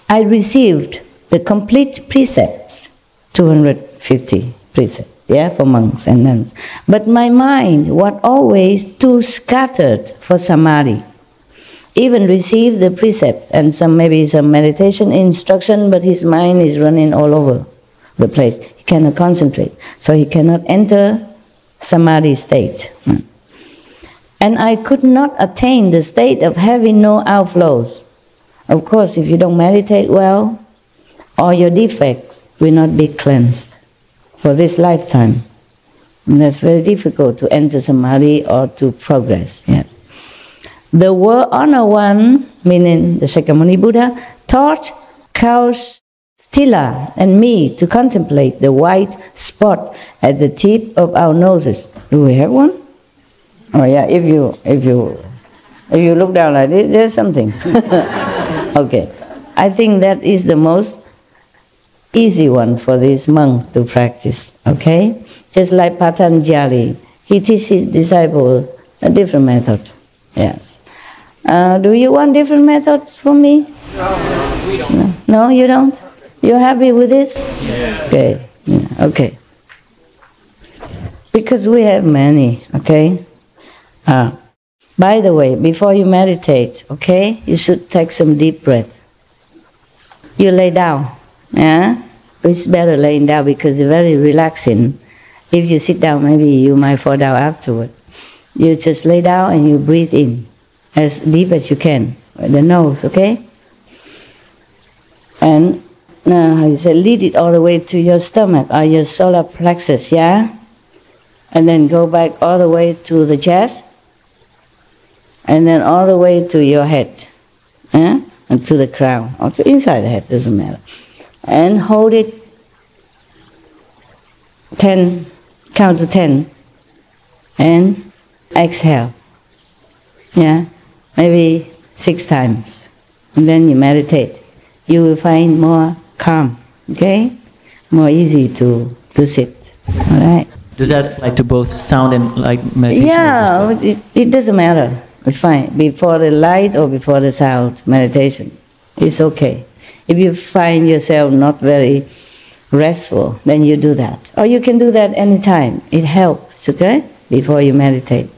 I received the complete precepts, 250 precepts, for monks and nuns. But my mind was always too scattered for samadhi. Even received the precepts and maybe some meditation instruction, but his mind is running all over the place. He cannot concentrate, so he cannot enter samadhi state. And I could not attain the state of having no outflows. Of course, if you don't meditate well, all your defects will not be cleansed for this lifetime. And that's very difficult to enter samadhi or to progress, The World Honor One, meaning the Shakyamuni Buddha, taught Kaustila and me to contemplate the white spot at the tip of our noses. Do we have one? Oh yeah, if you look down like this, there's something. Okay, I think that is the most easy one for this monk to practice, okay? Just like Patanjali, he teaches his disciples a different method, Do you want different methods from me? No, we don't. No, you don't? You're happy with this? Yeah. Okay, okay. Because we have many, okay? By the way, before you meditate, okay, you should take some deep breath. You lay down, It's better laying down because it's very relaxing. If you sit down, maybe you might fall down afterward. You just lay down and you breathe in as deep as you can, with the nose, okay? And how you say, lead it all the way to your stomach or your solar plexus, yeah? And then go back all the way to the chest, and then all the way to your head, yeah? And to the crown, or to inside the head, doesn't matter. And hold it 10, count to 10, and exhale, yeah? Maybe 6 times, and then you meditate. You will find more calm, okay? More easy to sit, all right? Does that apply to both sound and like meditation? Yeah, it doesn't matter. It's fine. Before the light or before the sound, meditation, it's okay. If you find yourself not very restful, then you do that. Or you can do that anytime. It helps, okay? Before you meditate.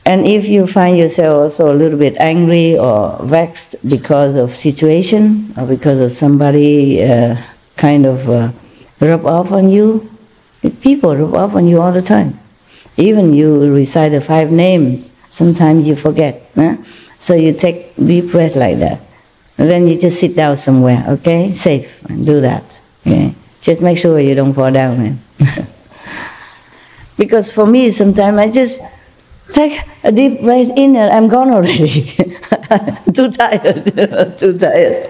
And if you find yourself also a little bit angry or vexed because of situation or because of somebody kind of rub off on you, people rub off on you all the time. Even you recite the 5 names, sometimes you forget. So you take deep breath like that. And then you just sit down somewhere, okay? Safe, and do that. Okay? Just make sure you don't fall down, man. Because for me, sometimes I just take a deep breath in and I'm gone already. Too tired, too tired.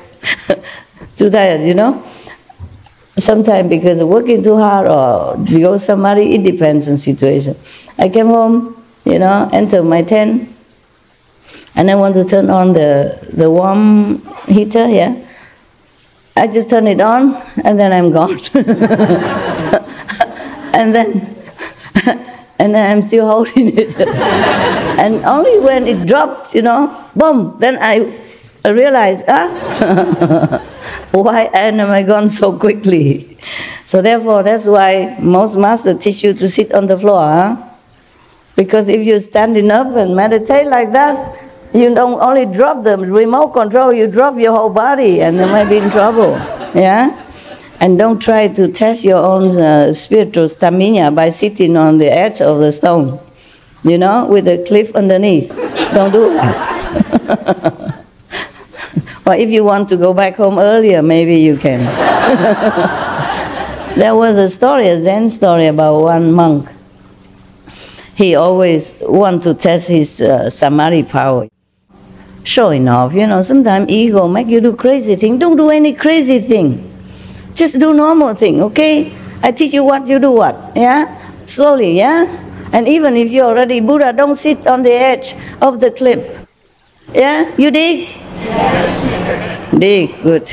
Too tired, you know? Sometimes because of working too hard or because somebody, it depends on situation. I came home, you know, enter my tent, and I want to turn on the warm heater, yeah? I just turn it on, and then I'm gone. and then I'm still holding it. And only when it dropped, you know, boom, then I realized, why am I gone so quickly? So therefore, that's why most masters teach you to sit on the floor, huh? Because if you're standing up and meditate like that, you don't only drop the remote control, you drop your whole body, and you might be in trouble, yeah? And don't try to test your own spiritual stamina by sitting on the edge of the stone, you know, with a cliff underneath. Don't do that. Or if you want to go back home earlier, maybe you can. There was a story, a Zen story about one monk. He always wanted to test his samadhi power. Showing off, you know, sometimes ego make you do crazy thing. Don't do any crazy thing. Just do normal thing, okay? I teach you what, you do what, yeah? Slowly, yeah? And even if you're already Buddha, don't sit on the edge of the cliff. Yeah? You dig? Yes. Dig, good.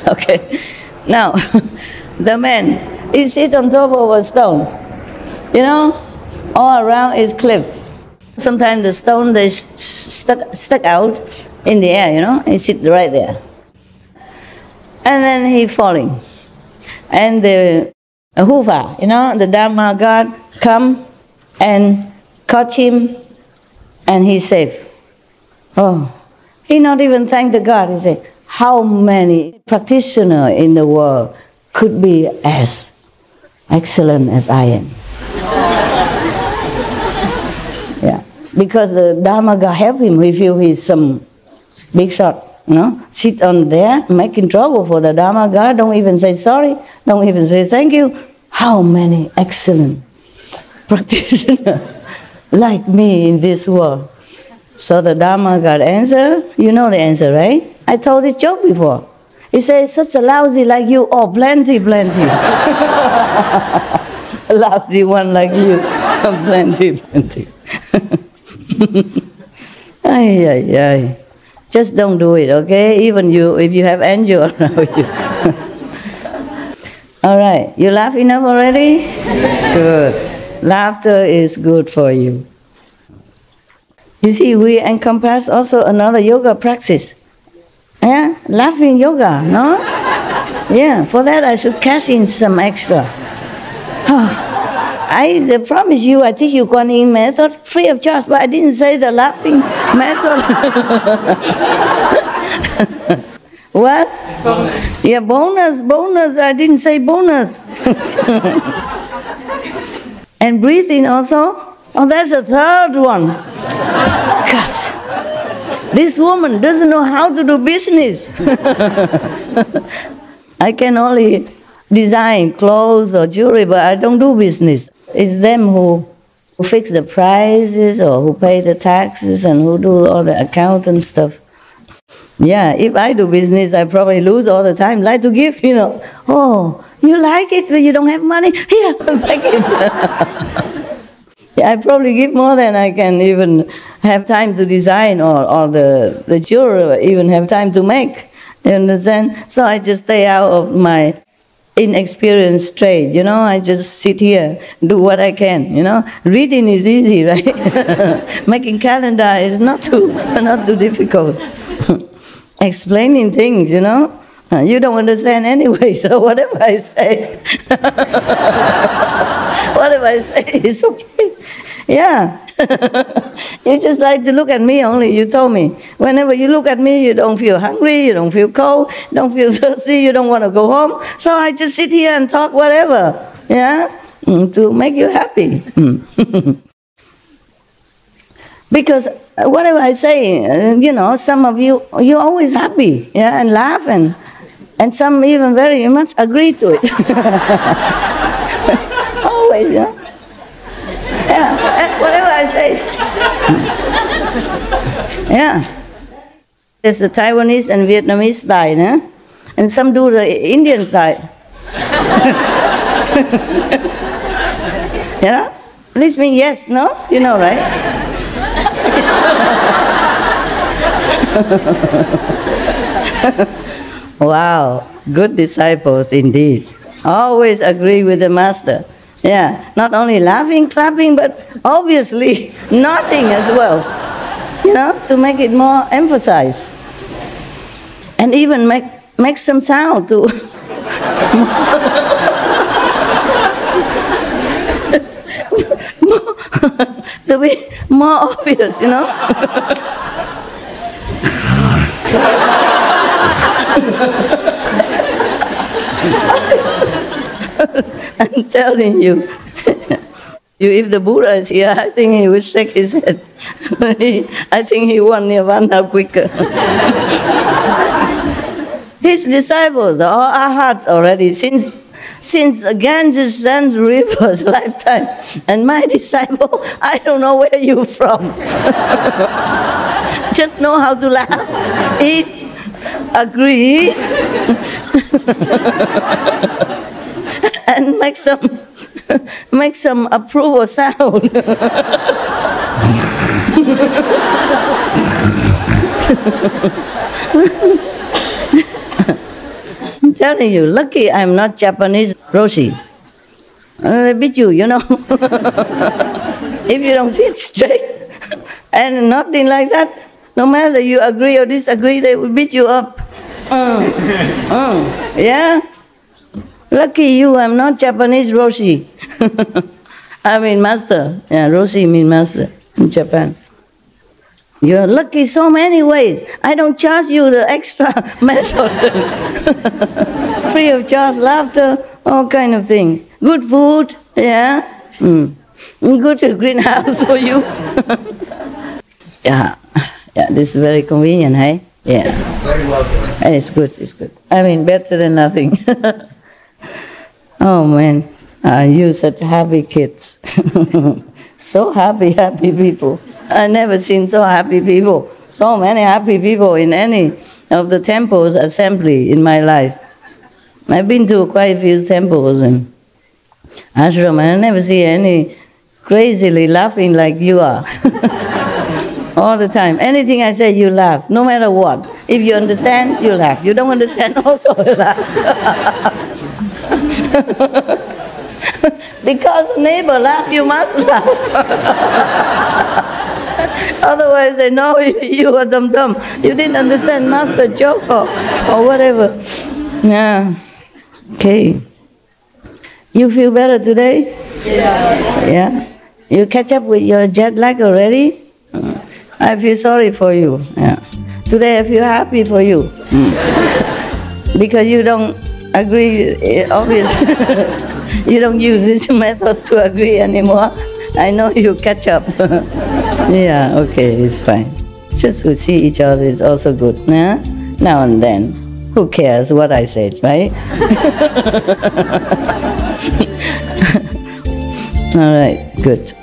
Okay. Now, the man, he sit on top of a stone. You know? All around is cliff. Sometimes the stone, they stuck out in the air, you know? He sit right there. And then he falling. And the Hufa, you know, the Dharma God come and caught him, and he's safe. Oh, he not even thank the God. He say, how many practitioners in the world could be as excellent as I am? Yeah, because the Dharma God help him. He feel he's some big shot. You know, sit on there, making trouble for the Dharma God, don't even say sorry, don't even say thank you. How many excellent practitioners like me in this world? So the Dharma God answer, you know the answer, right? I told this joke before. He says, such a lousy like you, oh, plenty, plenty. A lousy one like you, plenty, plenty. Ay, ay, ay. Just don't do it, okay? Even you, if you have angel around you. All right, you laugh enough already? Good. Laughter is good for you. You see, we encompass also another yoga practice. Yeah, laughing yoga, no? Yeah, for that I should cash in some extra. I promise you, I teach you Kuan Yin method free of charge, but I didn't say the laughing method. What? Bonus. Yeah, bonus, I didn't say bonus. And breathing also? Oh, that's a third one. This woman doesn't know how to do business. I can only design clothes or jewelry, but I don't do business. It's them who fix the prices or who pay the taxes and who do all the accountant stuff. Yeah, if I do business, I probably lose all the time. Like to give, oh, you like it, but you don't have money? Here, take it. Yeah, I probably give more than I can even have time to design or the jewelry even have time to make. You understand? So I just stay out of my inexperienced trade, I just sit here, do what I can, Reading is easy, right? Making calendar is not too difficult. Explaining things, you don't understand anyway, so whatever I say, is okay. Yeah. You just like to look at me only, you told me. Whenever you look at me, you don't feel hungry, you don't feel cold, don't feel thirsty, you don't want to go home. So I just sit here and talk whatever, to make you happy. Because whatever I say, some of you, you're always happy, and laugh, and some even very much agree to it. Always, Yeah, whatever I say. Yeah. There's the Taiwanese and Vietnamese style, and some do the Indian style. This means yes, no? You know, right? Wow, good disciples indeed. Always agree with the master. Yeah, not only laughing, clapping, but obviously nodding as well, to make it more emphasized. And even make some sound to to be more obvious, I'm telling you, if the Buddha is here, I think he will shake his head. I think he won nirvana quicker. His disciples are arhats already since Ganges and rivers lifetime. And my disciple, I don't know where you're from. Just know how to laugh, eat, agree, and make some approval sound. I'm telling you, lucky I'm not Japanese Roshi. I beat you, If you don't sit straight and nothing like that, no matter you agree or disagree, they will beat you up. Yeah? Lucky you, I'm not Japanese Roshi. I mean master. Yeah, Roshi means master in Japan. You're lucky so many ways. I don't charge you the extra method. Free of charge, laughter, all kind of things. Good food, yeah. Good greenhouse for you. Yeah, this is very convenient, hey? Yeah. Very well done. It's good, it's good. I mean, better than nothing. Oh man, you such happy kids. So happy people. I never seen so happy people. So many happy people in any of the temples assembly in my life. I've been to quite a few temples and ashram, and I never see any crazily laughing like you are. All the time. Anything I say, you laugh, no matter what. If you understand, you laugh. You don't understand, also you laugh. Because the neighbor laughed, you must laugh. Otherwise they know you are dumb. You didn't understand master joke or whatever. Yeah. Okay. You feel better today? Yeah. You catch up with your jet lag already? I feel sorry for you. Yeah. Today I feel happy for you. Because you don't agree, obviously. You don't use this method to agree anymore. I know you catch up. Yeah, okay, it's fine. Just to see each other is also good, nah? Now and then. Who cares what I said, right? All right, good.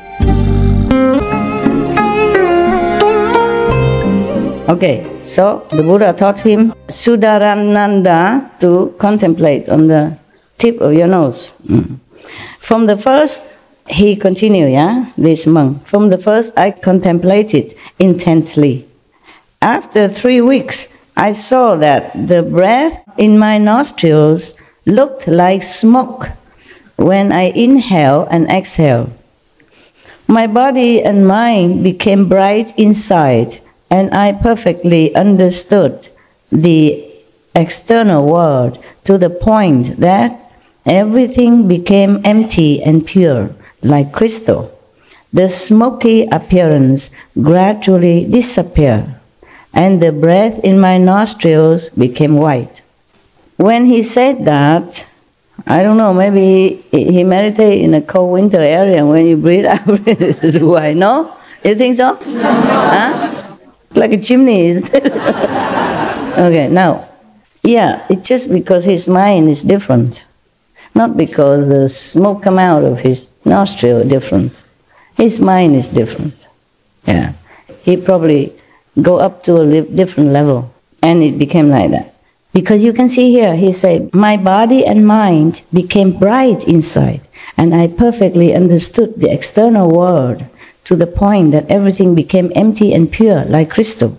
Okay, so the Buddha taught him Sudarananda to contemplate on the tip of your nose. From the first, he continued, yeah, this monk. From the first, I contemplated intently. After 3 weeks, I saw that the breath in my nostrils looked like smoke when I inhale and exhale. My body and mind became bright inside, and I perfectly understood the external world to the point that everything became empty and pure, like crystal. The smoky appearance gradually disappeared, and the breath in my nostrils became white. When he said that, I don't know, maybe he meditated in a cold winter area, and when you breathe out, it's white. No? You think so? Huh? Like a chimney, is it? Okay, now, yeah, it's just because his mind is different. Not because the smoke come out of his nostril different. His mind is different. Yeah. He probably go up to a different level, and it became like that. Because you can see here, he said, my body and mind became bright inside, and I perfectly understood the external world to the point that everything became empty and pure, like crystal.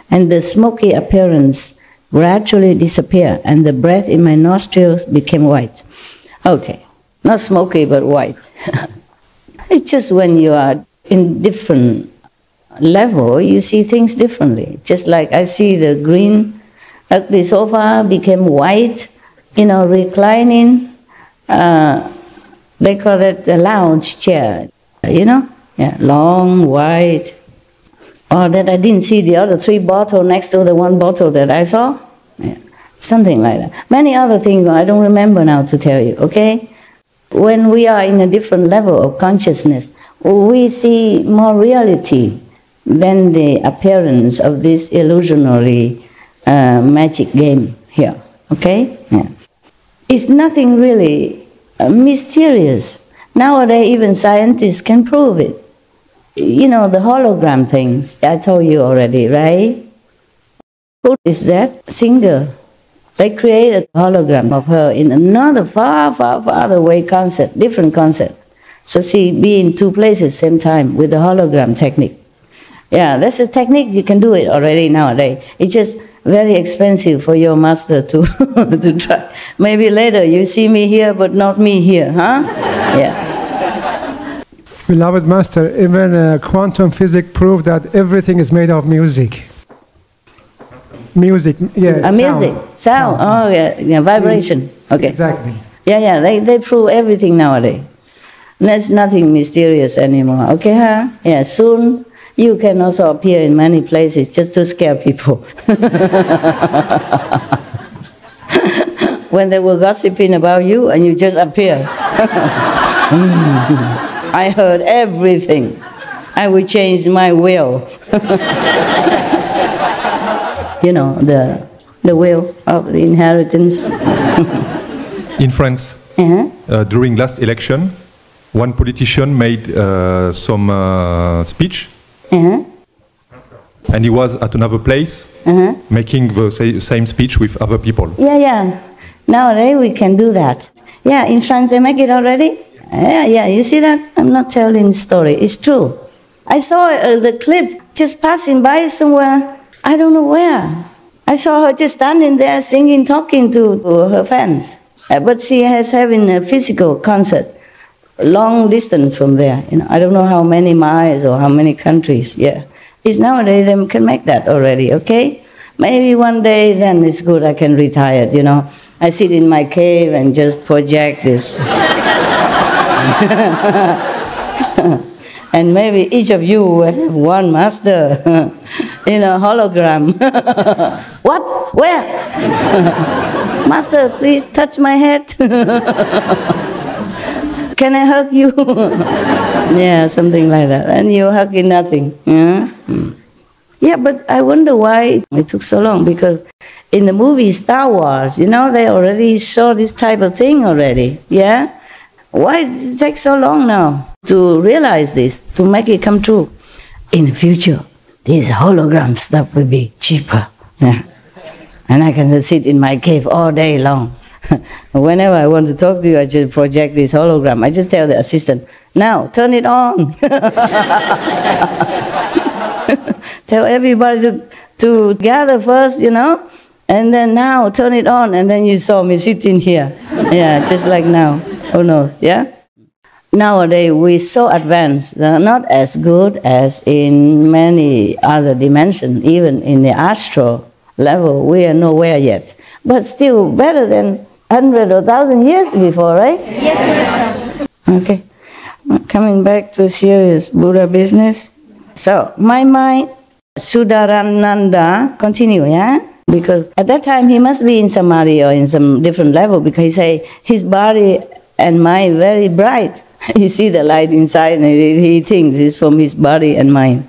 And the smoky appearance gradually disappeared, and the breath in my nostrils became white. Okay, not smoky, but white. It's just when you are in different level, you see things differently. Just like I see the green, ugly sofa became white, reclining. They call it a lounge chair, Yeah, long, white. Or that I didn't see the other 3 bottles next to the 1 bottle that I saw. Yeah, something like that. Many other things I don't remember now to tell you, okay? When we are in a different level of consciousness, we see more reality than the appearance of this illusionary magic game here, okay? Yeah. It's nothing really mysterious. Nowadays, even scientists can prove it. The hologram things, I told you already, right? Who is that singer? They created a hologram of her in another far, far, farther away concept, different concept. So she be in 2 places same time with the hologram technique. Yeah, that's a technique, you can do it already nowadays. It's just very expensive for your master to, to try. Maybe later you see me here, but not me here, huh? Yeah. Beloved Master, even quantum physics proved that everything is made of music. Music, yes. Sound. Oh, yeah, vibration. Okay. Exactly. Yeah, they prove everything nowadays. There's nothing mysterious anymore. Okay, huh? Yeah, soon you can also appear in many places just to scare people. When they were gossiping about you and you just appear. I heard everything. I will change my will. The will of the inheritance. In France, during last election, one politician made some speech, and he was at another place, making the same speech with other people. Yeah. Nowadays we can do that. Yeah, in France they make it already. Yeah, you see that? I'm not telling the story, it's true. I saw the clip just passing by somewhere, I don't know where. I saw her just standing there singing, talking to her fans. But she has having a physical concert, long distance from there. I don't know how many miles or how many countries, yeah. It's nowadays they can make that already, okay? Maybe one day then it's good I can retire, I sit in my cave and just project this. And maybe each of you will have one master in a hologram. What? Where? Master, please touch my head. Can I hug you? Yeah, something like that. And you're hugging nothing. Yeah? Yeah, but I wonder why it took so long, because in the movie Star Wars, you know, they already saw this type of thing already, yeah? Why did it take so long now to realize this, to make it come true? In the future, this hologram stuff will be cheaper, yeah? And I can just sit in my cave all day long. Whenever I want to talk to you, I just project this hologram. I just tell the assistant, now, turn it on. Tell everybody to gather first, you know, and then now turn it on, and then you saw me sitting here. Yeah, just like now. Who knows, yeah? Nowadays, we're so advanced, not as good as in many other dimensions, even in the astral level, we are nowhere yet. But still better than 100 or 1,000 years before, right? Yes. Okay. Coming back to serious Buddha business. So, my mind, Sudarananda, continue, yeah? Because at that time he must be in samadhi or in some different level, because he say his body and mind very bright. You see the light inside and he thinks it's from his body and mind.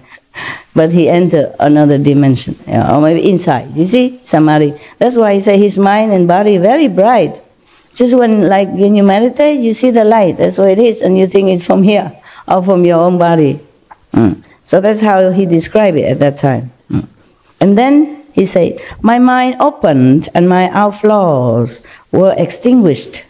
But he enter another dimension, or maybe inside, you see, samadhi. That's why he say his mind and body very bright. Just when you meditate, you see the light, that's what it is, and you think it's from here, or from your own body. So that's how he described it at that time. And then he said, my mind opened and my outflows were extinguished.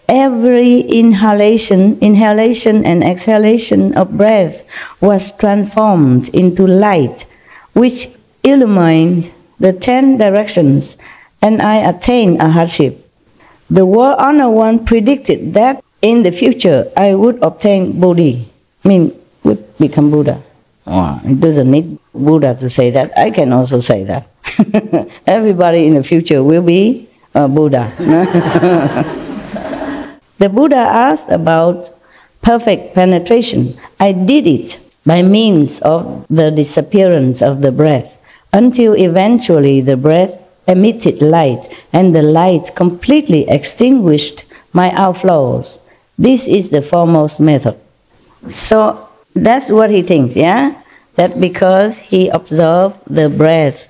Every inhalation and exhalation of breath was transformed into light, which illumined the 10 directions, and I attained a hardship. The World Honored One predicted that in the future I would obtain Bodhi, would become Buddha. Oh, it doesn't need Buddha to say that. I can also say that. Everybody in the future will be a Buddha. The Buddha asked about perfect penetration. I did it by means of the disappearance of the breath, until eventually the breath emitted light, and the light completely extinguished my outflows. This is the foremost method. So that's what he thinks, yeah? That because he observed the breath,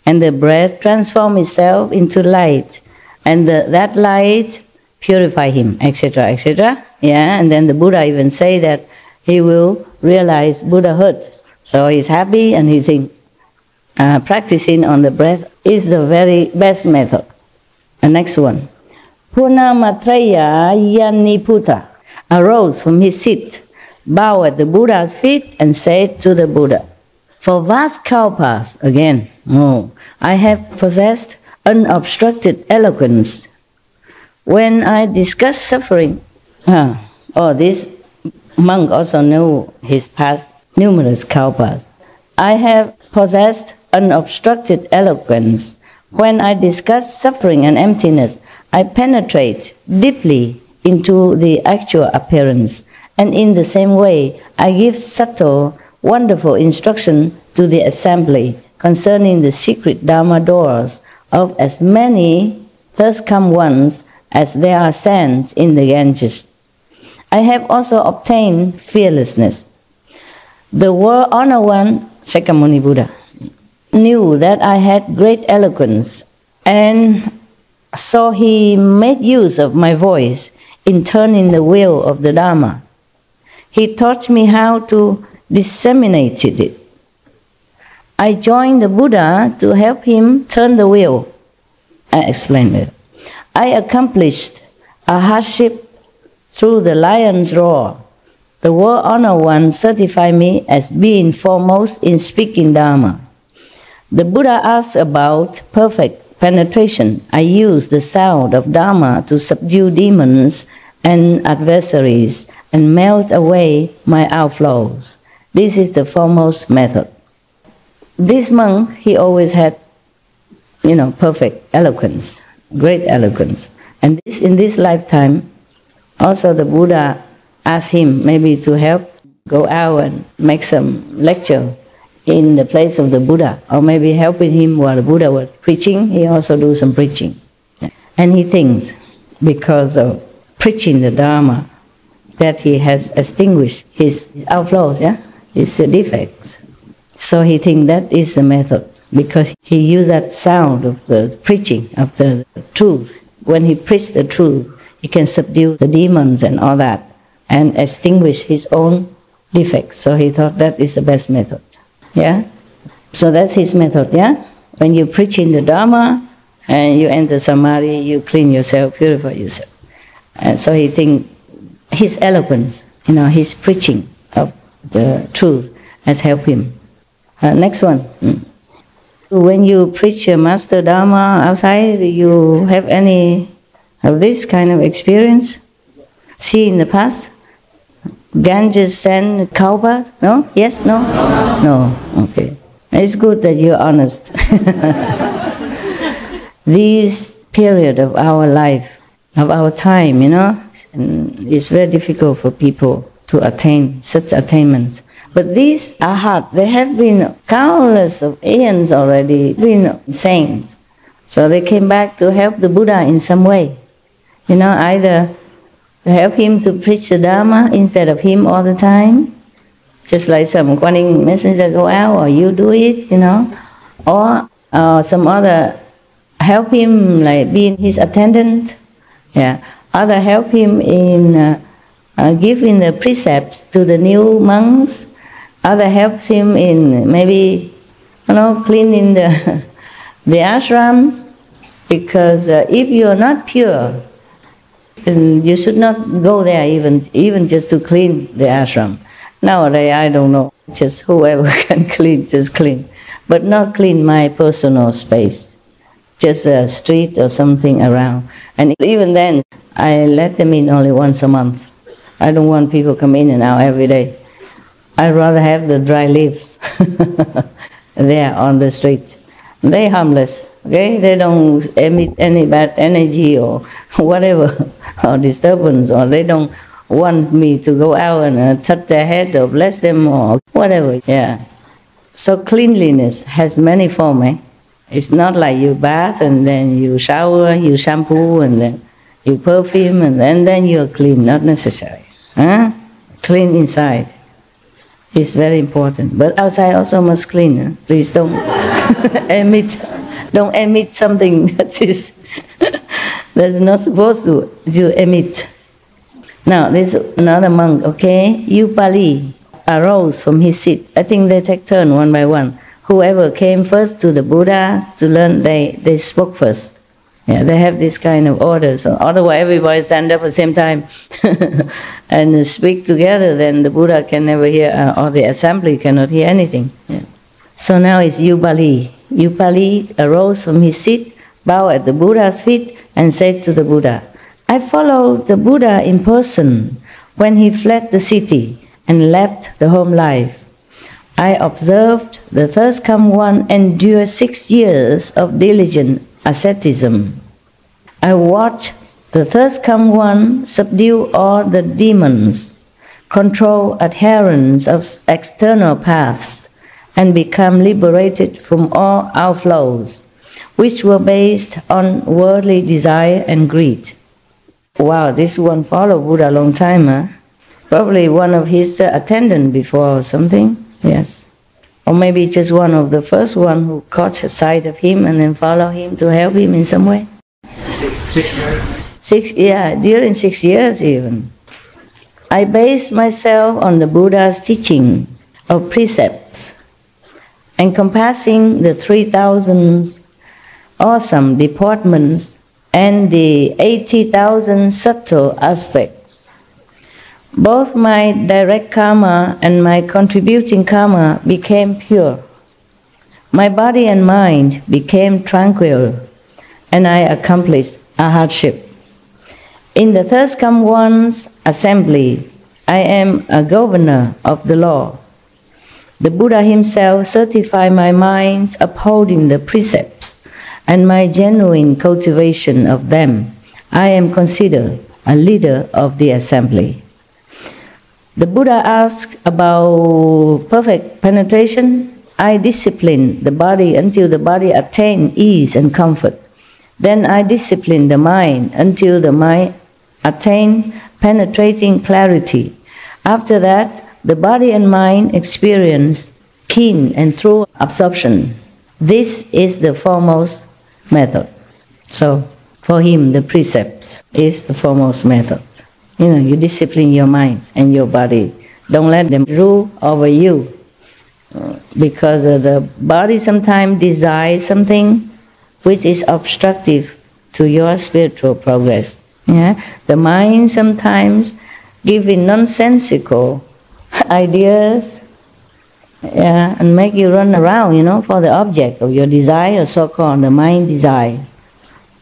and the breath transformed itself into light, and that light purify him, etc., etc. Yeah, and then the Buddha even say that he will realize Buddhahood. So he's happy, and he thinks practicing on the breath is the very best method. The next one. Purnamatraya Yaniputa arose from his seat, bowed at the Buddha's feet, and said to the Buddha, for vast kalpas, again, I have possessed unobstructed eloquence. When I discuss suffering, this monk also knew his past numerous kalpas. I have possessed unobstructed eloquence. When I discuss suffering and emptiness, I penetrate deeply into the actual appearance, and in the same way, I give subtle, wonderful instruction to the assembly concerning the secret Dharma doors of as many thus come ones as there are sands in the Ganges. I have also obtained fearlessness. The World Honored One, Shakyamuni Buddha, knew that I had great eloquence, and so he made use of my voice in turning the wheel of the Dharma. He taught me how to disseminate it. I joined the Buddha to help him turn the wheel. I explained it. I accomplished a hardship through the lion's roar. The World Honored One certified me as being foremost in speaking Dharma. The Buddha asked about perfect penetration. I used the sound of Dharma to subdue demons and adversaries and melt away my outflows. This is the foremost method. This monk, he always had, perfect eloquence, great eloquence. And in this lifetime, also the Buddha asked him maybe to help go out and make some lecture in the place of the Buddha, or maybe helping him while the Buddha was preaching, he also do some preaching. And he thinks, because of preaching the Dharma, that he has extinguished his outflows, his defects. So he thinks that is the method, because he used that sound of the preaching of the truth. When he preached the truth, he can subdue the demons and all that, and extinguish his own defects. So he thought that is the best method. Yeah? So that's his method, yeah? When you preach in the Dharma, and you enter Samadhi, you clean yourself, purify yourself. And so he thinks his eloquence, his preaching of the truth has helped him. Next one. When you preach a Master Dharma outside, you have any of this kind of experience? See in the past? Ganges send cow baths? No? Yes? No? No. Okay. It's good that you're honest. This period of our life, of our time, it's very difficult for people to attain such attainments. But these arhat, they have been countless of aeons already, been saints. So they came back to help the Buddha in some way. Either to help him to preach the Dharma instead of him all the time, just like some Kuan Yin messenger go out, or you do it, or some other help him, like being his attendant. Yeah. Other help him in giving the precepts to the new monks. Other helps him in maybe, cleaning the ashram. Because if you are not pure, you should not go there even just to clean the ashram. Nowadays, I don't know, just whoever can clean, just clean. But not clean my personal space, just a street or something around. And even then, I let them in only once a month. I don't want people come in and out every day. I'd rather have the dry leaves there on the street. They're harmless, okay? They don't emit any bad energy or whatever, or disturbance, or they don't want me to go out and touch their head or bless them or whatever, yeah. So cleanliness has many forms, It's not like you bath and then you shower, you shampoo and then you perfume and then you're clean, not necessary. Clean inside is very important. But outside also must clean. Please don't emit something that's not supposed to emit. Now, there's another monk, okay? Upali arose from his seat. I think they take turn one by one. Whoever came first to the Buddha to learn, they spoke first. Yeah, they have this kind of order. So otherwise, everybody stand up at the same time and speak together. Then the Buddha can never hear, or the assembly cannot hear anything. Yeah. So now it's Upali. Upali arose from his seat, bowed at the Buddha's feet, and said to the Buddha, "I followed the Buddha in person when he fled the city and left the home life. I observed the first come one endure 6 years of diligent asceticism. I watched the first come one subdue all the demons, control adherents of external paths, and become liberated from all outflows, which were based on worldly desire and greed." Wow, this one followed Buddha a long time, huh? Probably one of his attendants before or something, yes. Or maybe just one of the first one who caught sight of him and then followed him to help him in some way. 6 years? Yeah, during 6 years even. I based myself on the Buddha's teaching of precepts, encompassing the 3,000 awesome deportments and the 80,000 subtle aspects. Both my direct karma and my contributing karma became pure. My body and mind became tranquil, and I accomplished a hardship. In the first come one's assembly, I am a governor of the law. The Buddha himself certified my mind's upholding the precepts and my genuine cultivation of them. I am considered a leader of the assembly. The Buddha asked about perfect penetration. I disciplined the body until the body attained ease and comfort. Then I disciplined the mind until the mind attained penetrating clarity. After that, the body and mind experienced keen and through absorption. This is the foremost method. So for him, the precepts is the foremost method. You discipline your mind and your body. Don't let them rule over you. Because the body sometimes desires something which is obstructive to your spiritual progress. Yeah? The mind sometimes giving nonsensical ideas, and make you run around, for the object of your desire, so-called the mind desire.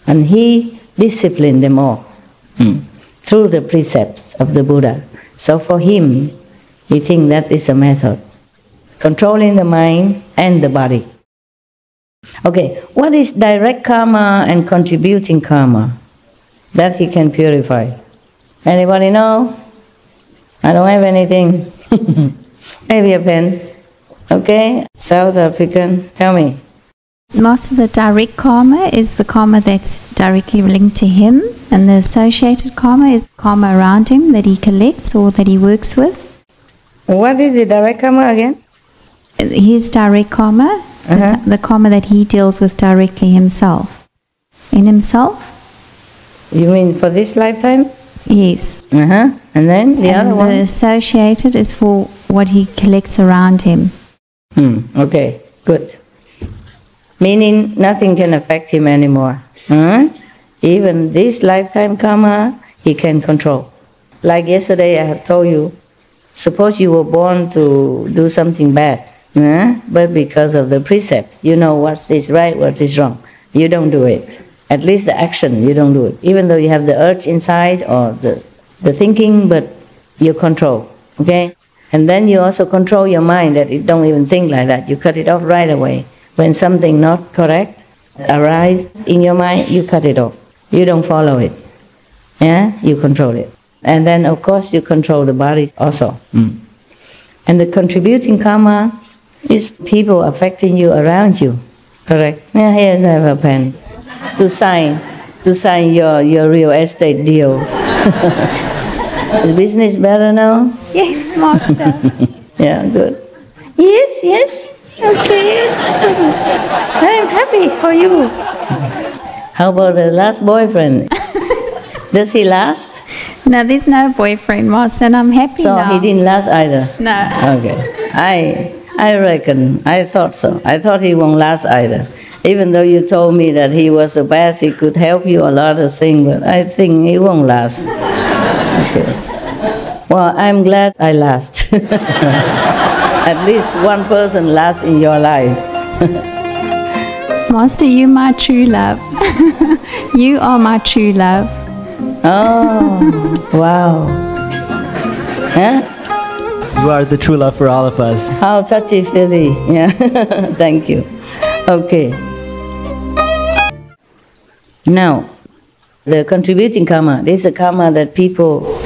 And he disciplined them all through the precepts of the Buddha. So for him, he thinks that is a method. Controlling the mind and the body. Okay, what is direct karma and contributing karma? That he can purify. Anybody know? I don't have anything. Maybe a pen. Okay, South African, tell me. Most of the direct karma is the karma that's directly linked to him, and the associated karma is karma around him that he collects or that he works with. What is the direct karma again? His direct karma, the karma that he deals with directly himself. In himself? You mean for this lifetime? Yes. And then the other one? The associated is for what he collects around him. Okay, good. Meaning nothing can affect him anymore. Even this lifetime karma, he can control. Like yesterday I have told you, suppose you were born to do something bad, but because of the precepts, you know what is right, what is wrong. You don't do it. At least the action, you don't do it. Even though you have the urge inside or the thinking, but you control, okay? And then you also control your mind that it don't even think like that. You cut it off right away. When something not correct arises in your mind, you cut it off. You don't follow it. You control it. And then, of course, you control the body also. And the contributing karma is people affecting you around you. Correct? Yeah, here's I have a pen. To sign your real estate deal. Is business better now? Yes, Master. Yeah, good. Yes. Okay. I'm happy for you. How about the last boyfriend? Does he last? No, there's no boyfriend, Master, and I'm happy so now. So he didn't last either? No. Okay. I reckon. I thought so. I thought he won't last either. Even though you told me that he was the best, he could help you a lot of things, but I think he won't last. Okay. Well, I'm glad I last. At least one person lasts in your life. Master, you're my true love. You are my true love. Oh, wow. You are the true love for all of us. How touchy-feely. Yeah. Thank you. Okay. Now, the contributing karma. This is a karma that people,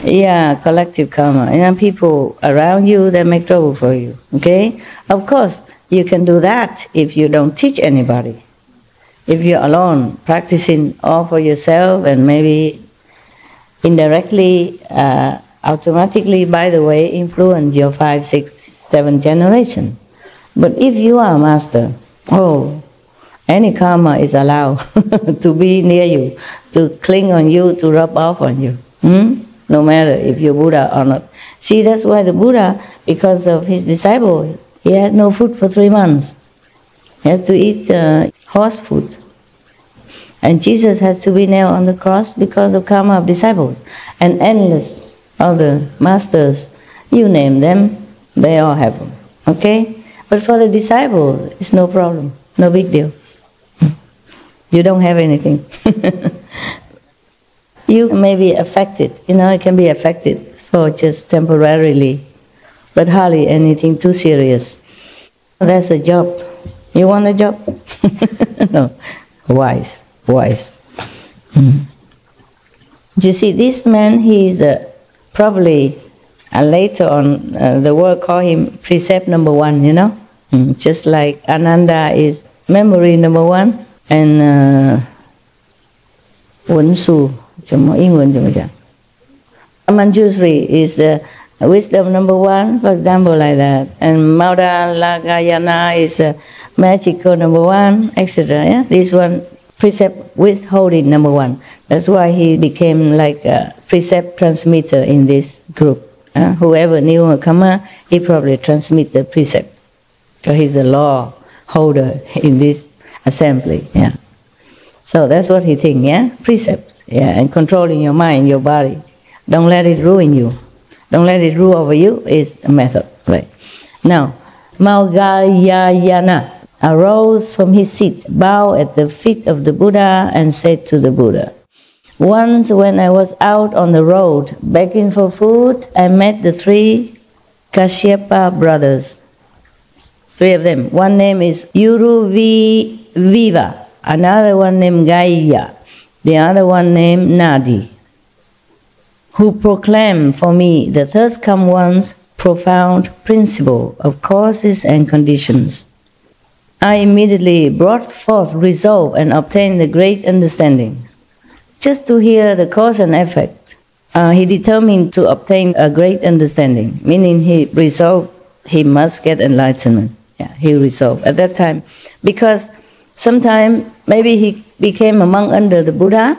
collective karma. And people around you that make trouble for you. Okay? Of course, you can do that if you don't teach anybody. If you're alone, practicing all for yourself and maybe indirectly, automatically, by the way, influence your 5, 6, 7 generation. But if you are a master, any karma is allowed to be near you, to cling on you, to rub off on you. No matter if you're Buddha or not. See, that's why the Buddha, because of his disciple, he has no food for 3 months. He has to eat horse food. And Jesus has to be nailed on the cross because of karma of disciples. And endless other masters, you name them, they all have them. Okay? But for the disciples, it's no problem, no big deal. You don't have anything. You may be affected, it can be affected for just temporarily, but hardly anything too serious. That's a job. You want a job? No. Wise. You see, this man, he is probably, later on, the world call him precept number 1, just like Ananda is memory number 1, and Manjushri is wisdom number one, for example, like that. And Maudalagayana is magical number one, etc. Yeah? This one, precept withholding number one. That's why he became like a precept transmitter in this group. Whoever knew a karma, he probably transmit the precepts. Because he's the law holder in this assembly. Yeah. So that's what he thinks, yeah? Precepts. Yeah, and controlling your mind, your body. Don't let it ruin you. Don't let it rule over you is a method. Right. Now, Maudalagayana arose from his seat, bowed at the feet of the Buddha, and said to the Buddha, once when I was out on the road begging for food, I met the three Kashyapa brothers. Three of them. One name is Uruviva, another one named Gaya, the other one named Nadi, who proclaimed for me the thirst come one's profound principle of causes and conditions. I immediately brought forth resolve and obtained the great understanding. Just to hear the cause and effect, he determined to obtain a great understanding, meaning he resolved he must get enlightenment. Yeah, he resolved at that time. Because sometime maybe he became a monk under the Buddha,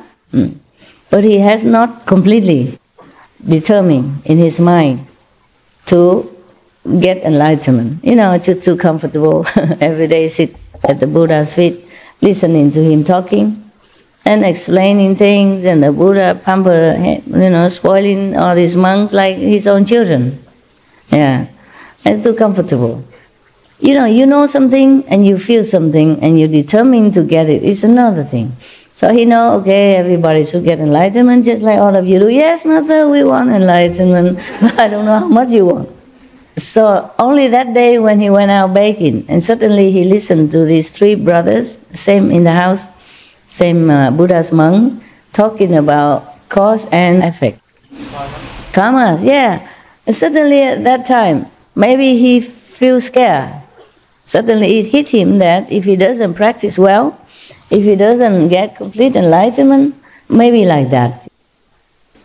but he has not completely determined in his mind to get enlightenment. You know, just too comfortable. Every day sit at the Buddha's feet, listening to him talking and explaining things, and the Buddha pamper, you know, spoiling all these monks like his own children. Yeah, it's too comfortable. You know something and you feel something and you're determined to get it. It's another thing. So he know, okay, everybody should get enlightenment just like all of you do. Yes, Master, we want enlightenment, but I don't know how much you want. So only that day when he went out begging, and suddenly he listened to these three brothers, same in the house, same Buddha's monk, talking about cause and effect. Karmas, yeah. And suddenly at that time, maybe he feels scared. Suddenly it hit him that if he doesn't practice well, if he doesn't get complete enlightenment, maybe like that.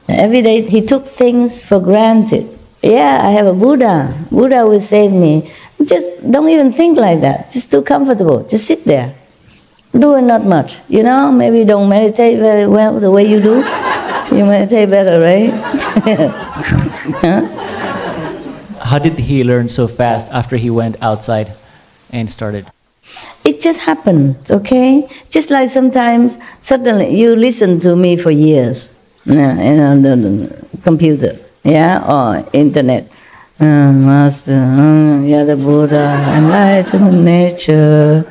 Every day he took things for granted. Yeah, I have a Buddha. Buddha will save me. Just don't even think like that. Just too comfortable. Just sit there. Doing not much. You know, maybe don't meditate very well the way you do. You meditate better, right? Huh? How did he learn so fast after he went outside and started? It just happened, okay? Just like sometimes, suddenly, you listen to me for years, on the computer, yeah, or internet. Master, yeah, the Buddha, enlightenment nature.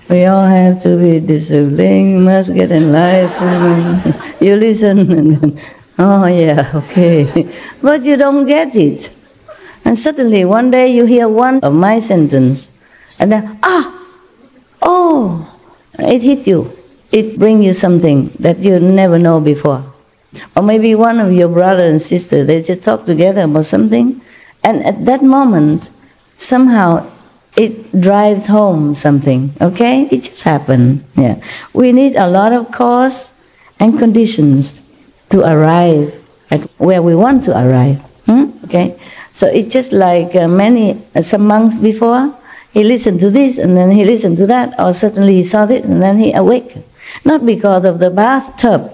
We all have to be disciplined, must get enlightenment. You listen and then, oh yeah, okay. But you don't get it. And suddenly, one day you hear one of my sentence, and then, it hit you. It brings you something that you never know before. Or maybe one of your brother and sister, they just talk together about something, and at that moment, somehow it drives home something, okay? It just happened, yeah. We need a lot of cause and conditions to arrive at where we want to arrive, okay? So it's just like some monks before, he listened to this and then he listened to that, or suddenly he saw this and then he awakened. Not because of the bathtub,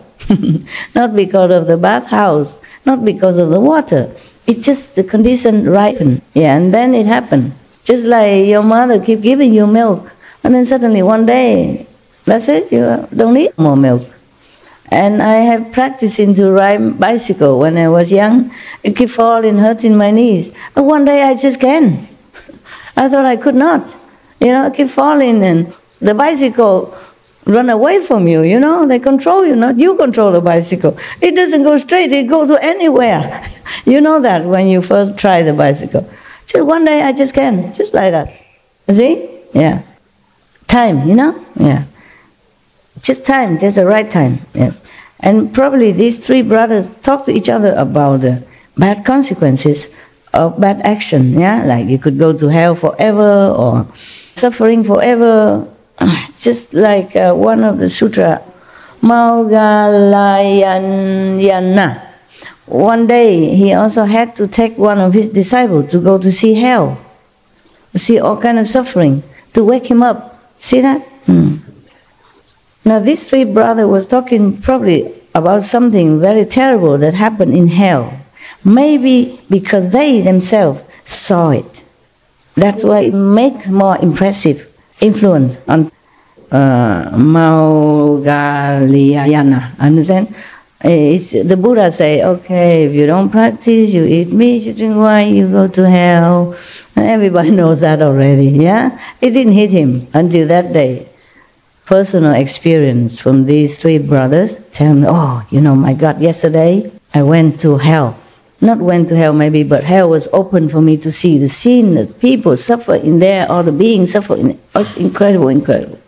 not because of the bathhouse, not because of the water. It's just the condition ripened, yeah, and then it happened. Just like your mother keep giving you milk, and then suddenly one day, that's it, you don't need more milk. And I have practicing to ride bicycle when I was young. It keep falling, hurting my knees. But one day I just can. I thought I could not. I keep falling, and the bicycle run away from you, They control you, not you control the bicycle. It doesn't go straight, it goes to anywhere. You know that when you first try the bicycle. Just one day I just can, just like that. See? Yeah. Time, Yeah. Just time, just the right time, yes. And probably these three brothers talk to each other about the bad consequences of bad action, yeah? Like you could go to hell forever or suffering forever. Just like one of the sutra, Maudalagayana, one day he also had to take one of his disciples to go to see hell, see all kind of suffering, to wake him up. See that? Now these three brothers was talking probably about something very terrible that happened in hell. Maybe because they themselves saw it. That's why it makes more impressive influence on Maugalyayana. Understand? The Buddha say, okay, if you don't practice, you eat meat, you drink wine, you go to hell. Everybody knows that already, yeah? It didn't hit him until that day. Personal experience from these three brothers tell me, oh, you know, my God, yesterday I went to hell. Not went to hell maybe, but hell was open for me to see the scene that people suffer in there, or the beings suffer in it. It's incredible, incredible.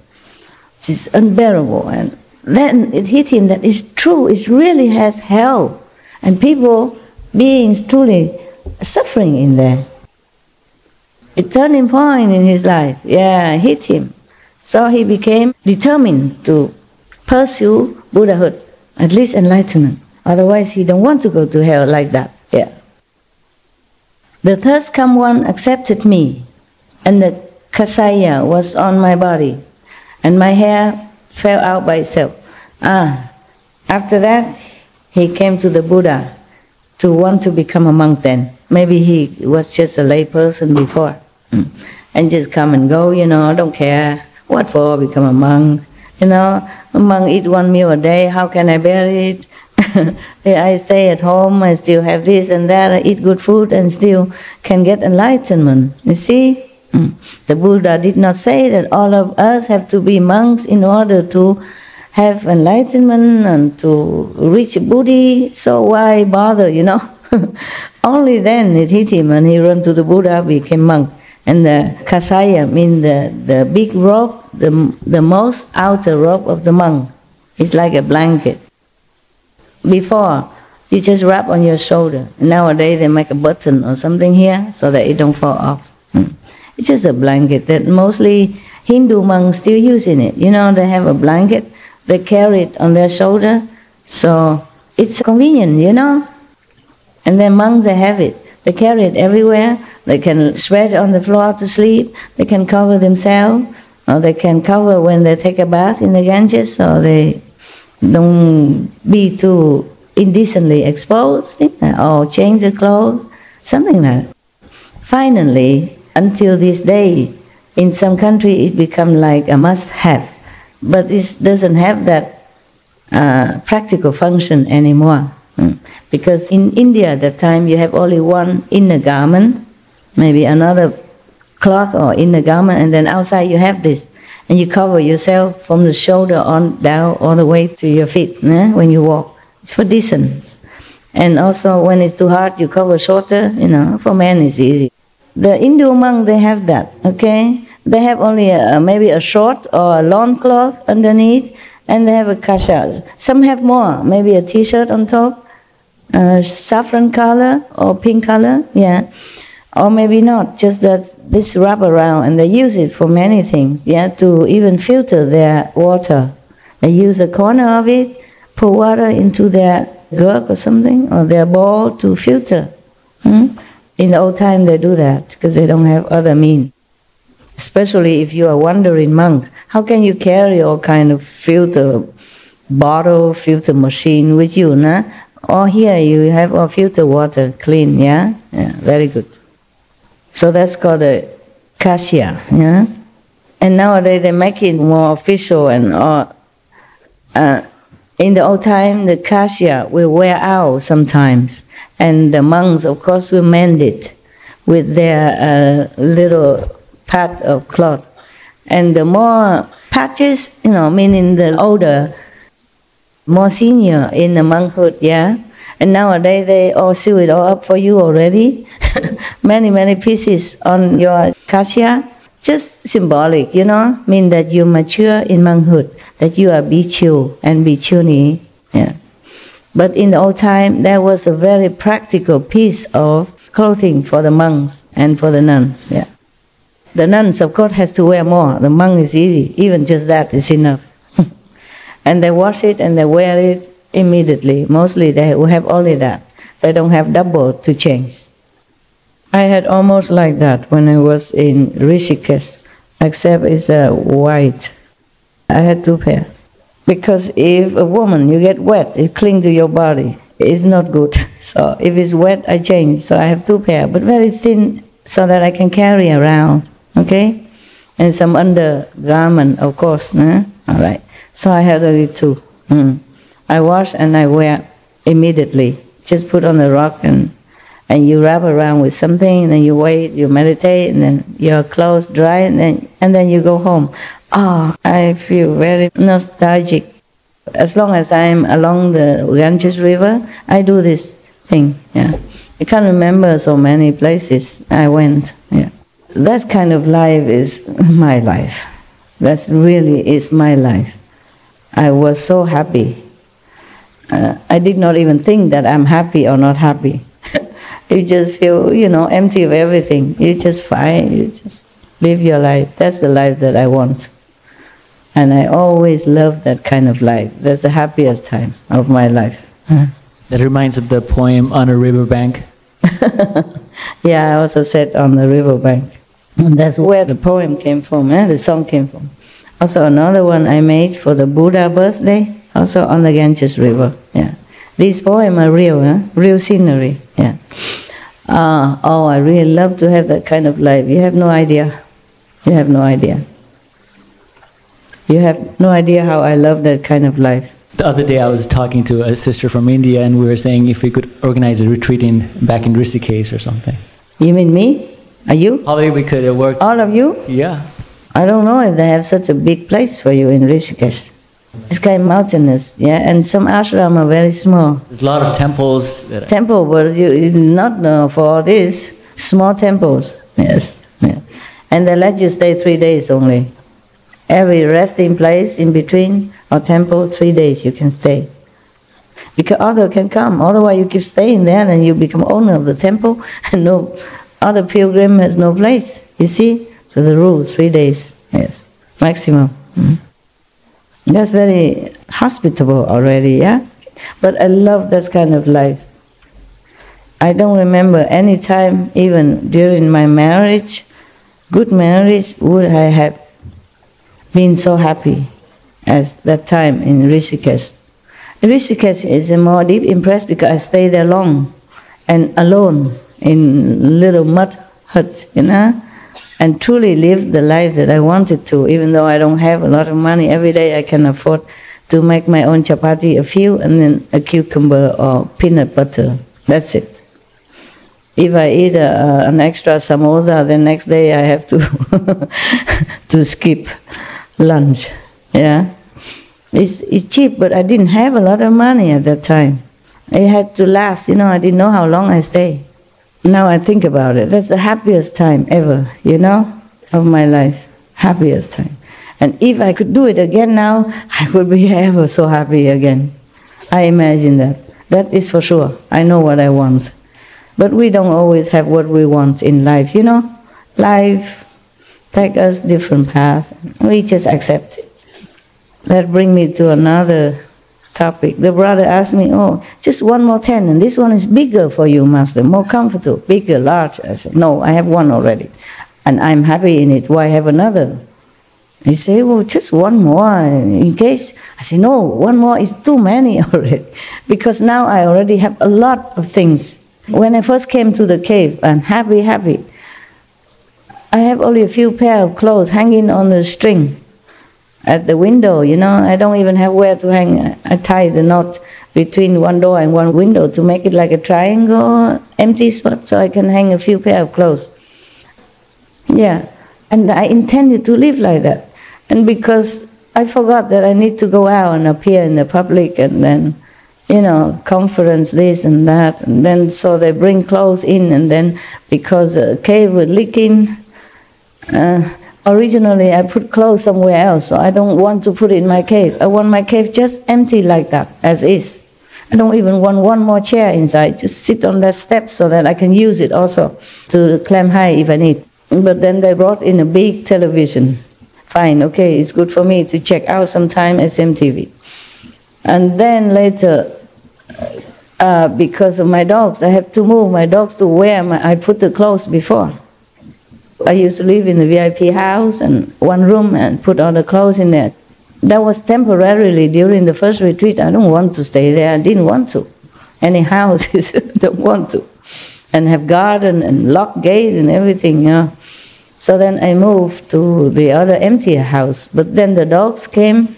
It's unbearable. And then it hit him that it's true, it really has hell. And people, beings truly suffering in there. A turning point in his life, yeah, hit him. So he became determined to pursue Buddhahood, at least enlightenment. Otherwise he don't want to go to hell like that, yeah. The third come one accepted me, and the kasaya was on my body, and my hair fell out by itself. After that, he came to the Buddha to want to become a monk then. Maybe he was just a lay person before. And just come and go, you know, don't care. What for, become a monk? You know, a monk eat one meal a day, how can I bear it? I stay at home, I still have this and that, I eat good food and still can get enlightenment. You see? The Buddha did not say that all of us have to be monks in order to have enlightenment and to reach Buddhi, so why bother, you know? Only then it hit him and he ran to the Buddha, became monk. And the kasaya means the big robe, the most outer robe of the monk. It's like a blanket. Before, you just wrap on your shoulder. Nowadays they make a button or something here so that it don't fall off. It's just a blanket that mostly Hindu monks still using it. You know, they have a blanket, they carry it on their shoulder, so it's convenient, you know. And then monks, they have it. They carry it everywhere. They can spread it on the floor to sleep. They can cover themselves, or they can cover when they take a bath in the Ganges, so they don't be too indecently exposed, or change the clothes, something like that. Finally, until this day, in some country it becomes like a must-have, but it doesn't have that practical function anymore. Because in India at that time you have only one inner garment, maybe another cloth or inner garment, and then outside you have this. And you cover yourself from the shoulder on down all the way to your feet when you walk. It's for distance. And also when it's too hot you cover shorter, you know, for men it's easy. The Hindu monk, they have that, okay? They have only maybe a short or a long cloth underneath, and they have a kasha. Some have more, maybe a t-shirt on top, saffron color or pink color, yeah. Or maybe not, just that this wrap around, and they use it for many things, yeah, to even filter their water. They use a corner of it, pour water into their gurk or something, or their bowl to filter. In the old time they do that, because they don't have other means. Especially if you are wandering monk, how can you carry all kind of filter bottle, filter machine with you, nah? Or here you have all filter water, clean, yeah? Yeah, very good. So that's called a kasya, yeah? And nowadays they make it more official, and in the old time the kasya will wear out sometimes, and the monks of course will mend it with their little part of cloth. And the more patches, you know, meaning the older, more senior in the monkhood, yeah? And nowadays they all sew it all up for you already. many pieces on your kasya. Just symbolic, you know, mean that you mature in monkhood, that you are bhikkhu and bhikkhuni, yeah. But in the old time, there was a very practical piece of clothing for the monks and for the nuns, yeah. The nuns, of course, has to wear more. The monk is easy. Even just that is enough. And they wash it and they wear it immediately. Mostly they will have only that. They don't have double to change. I had almost like that when I was in Rishikesh, except it's white. I had 2 pair. Because if a woman, you get wet, it clings to your body. It's not good. So if it's wet, I change. So I have 2 pair, but very thin so that I can carry around, okay? And some undergarment, of course, nah? All right. So I had only 2. I wash and I wear immediately. Just put on the rock and you wrap around with something, and then you wait, you meditate, and then your clothes dry, and then you go home. Oh, I feel very nostalgic. As long as I'm along the Ganges River, I do this thing. Yeah, I can't remember so many places I went. Yeah, that kind of life is my life. That really is my life. I was so happy. I did not even think that I'm happy or not happy. You just feel, empty of everything. You just fine. You just live your life. That's the life that I want. And I always love that kind of life. That's the happiest time of my life. That reminds of the poem On a Riverbank. Yeah, I also said On the Riverbank. And that's where the poem came from, the song came from. Also another one I made for the Buddha birthday, also on the Ganges River. Yeah. These poems are real, real scenery. Yeah. Oh, I really love to have that kind of life. You have no idea. You have no idea. You have no idea how I love that kind of life. The other day I was talking to a sister from India, and we were saying if we could organize a retreat back in Rishikesh or something. You mean me? Are you? Probably we could have worked. All of you? Yeah. I don't know if they have such a big place for you in Rishikesh. It's kind of mountainous, yeah, and some ashram are very small. There's a lot of temples. Temple, but you not for all this. Small temples, yes. Yeah. And they let you stay 3 days only. Every resting place in between or temple, 3 days you can stay. Because others can come, otherwise you keep staying there and you become owner of the temple and no other pilgrim has no place, you see? So the rule, 3 days, yes, maximum. That's very hospitable already, yeah? But I love this kind of life. I don't remember any time, even during my marriage, good marriage, would I have been so happy as that time in Rishikesh. Rishikesh is a more deep impressed because I stayed there long and alone in little mud hut, and truly lived the life that I wanted to, even though I don't have a lot of money. Every day I can afford to make my own chapati, a few, and then a cucumber or peanut butter. That's it. If I eat an extra samosa, the next day I have to to skip lunch. Yeah, it's cheap, but I didn't have a lot of money at that time. It had to last. I didn't know how long I stay. Now I think about it, that's the happiest time ever, of my life. Happiest time. And if I could do it again now, I would be ever so happy again. I imagine that. That is for sure. I know what I want. But we don't always have what we want in life, Life takes us different path. We just accept it. That brings me to another topic. The brother asked me, just one more tent, and this one is bigger for you, Master, more comfortable, bigger, large. I said, no, I have one already, and I'm happy in it. Why have another? He said, just one more in case. I said, no, one more is too many already, because now I already have a lot of things. When I first came to the cave, I'm happy. I have only a few pair of clothes hanging on the string at the window, I don't even have where to hang. I tie the knot between one door and one window to make it like a triangle, empty spot, so I can hang a few pair of clothes. Yeah, and I intended to live like that. And because I forgot that I need to go out and appear in the public and then, conference this and that, and then so they bring clothes in, and then because the cave was leaking, originally I put clothes somewhere else, so I don't want to put it in my cave. I want my cave just empty like that, as is. I don't even want one more chair inside, just sit on that step so that I can use it also to climb high if I need. But then they brought in a big television. Fine, okay, it's good for me to check out sometime SMTV. And then later, because of my dogs. I have to move my dogs to where I put the clothes before. I used to live in the VIP house and one room and put all the clothes in there. That was temporarily during the first retreat. I don't want to stay there. I didn't want to. Any houses, don't want to. And have garden and lock gates and everything, you know. So then I moved to the other empty house. But then the dogs came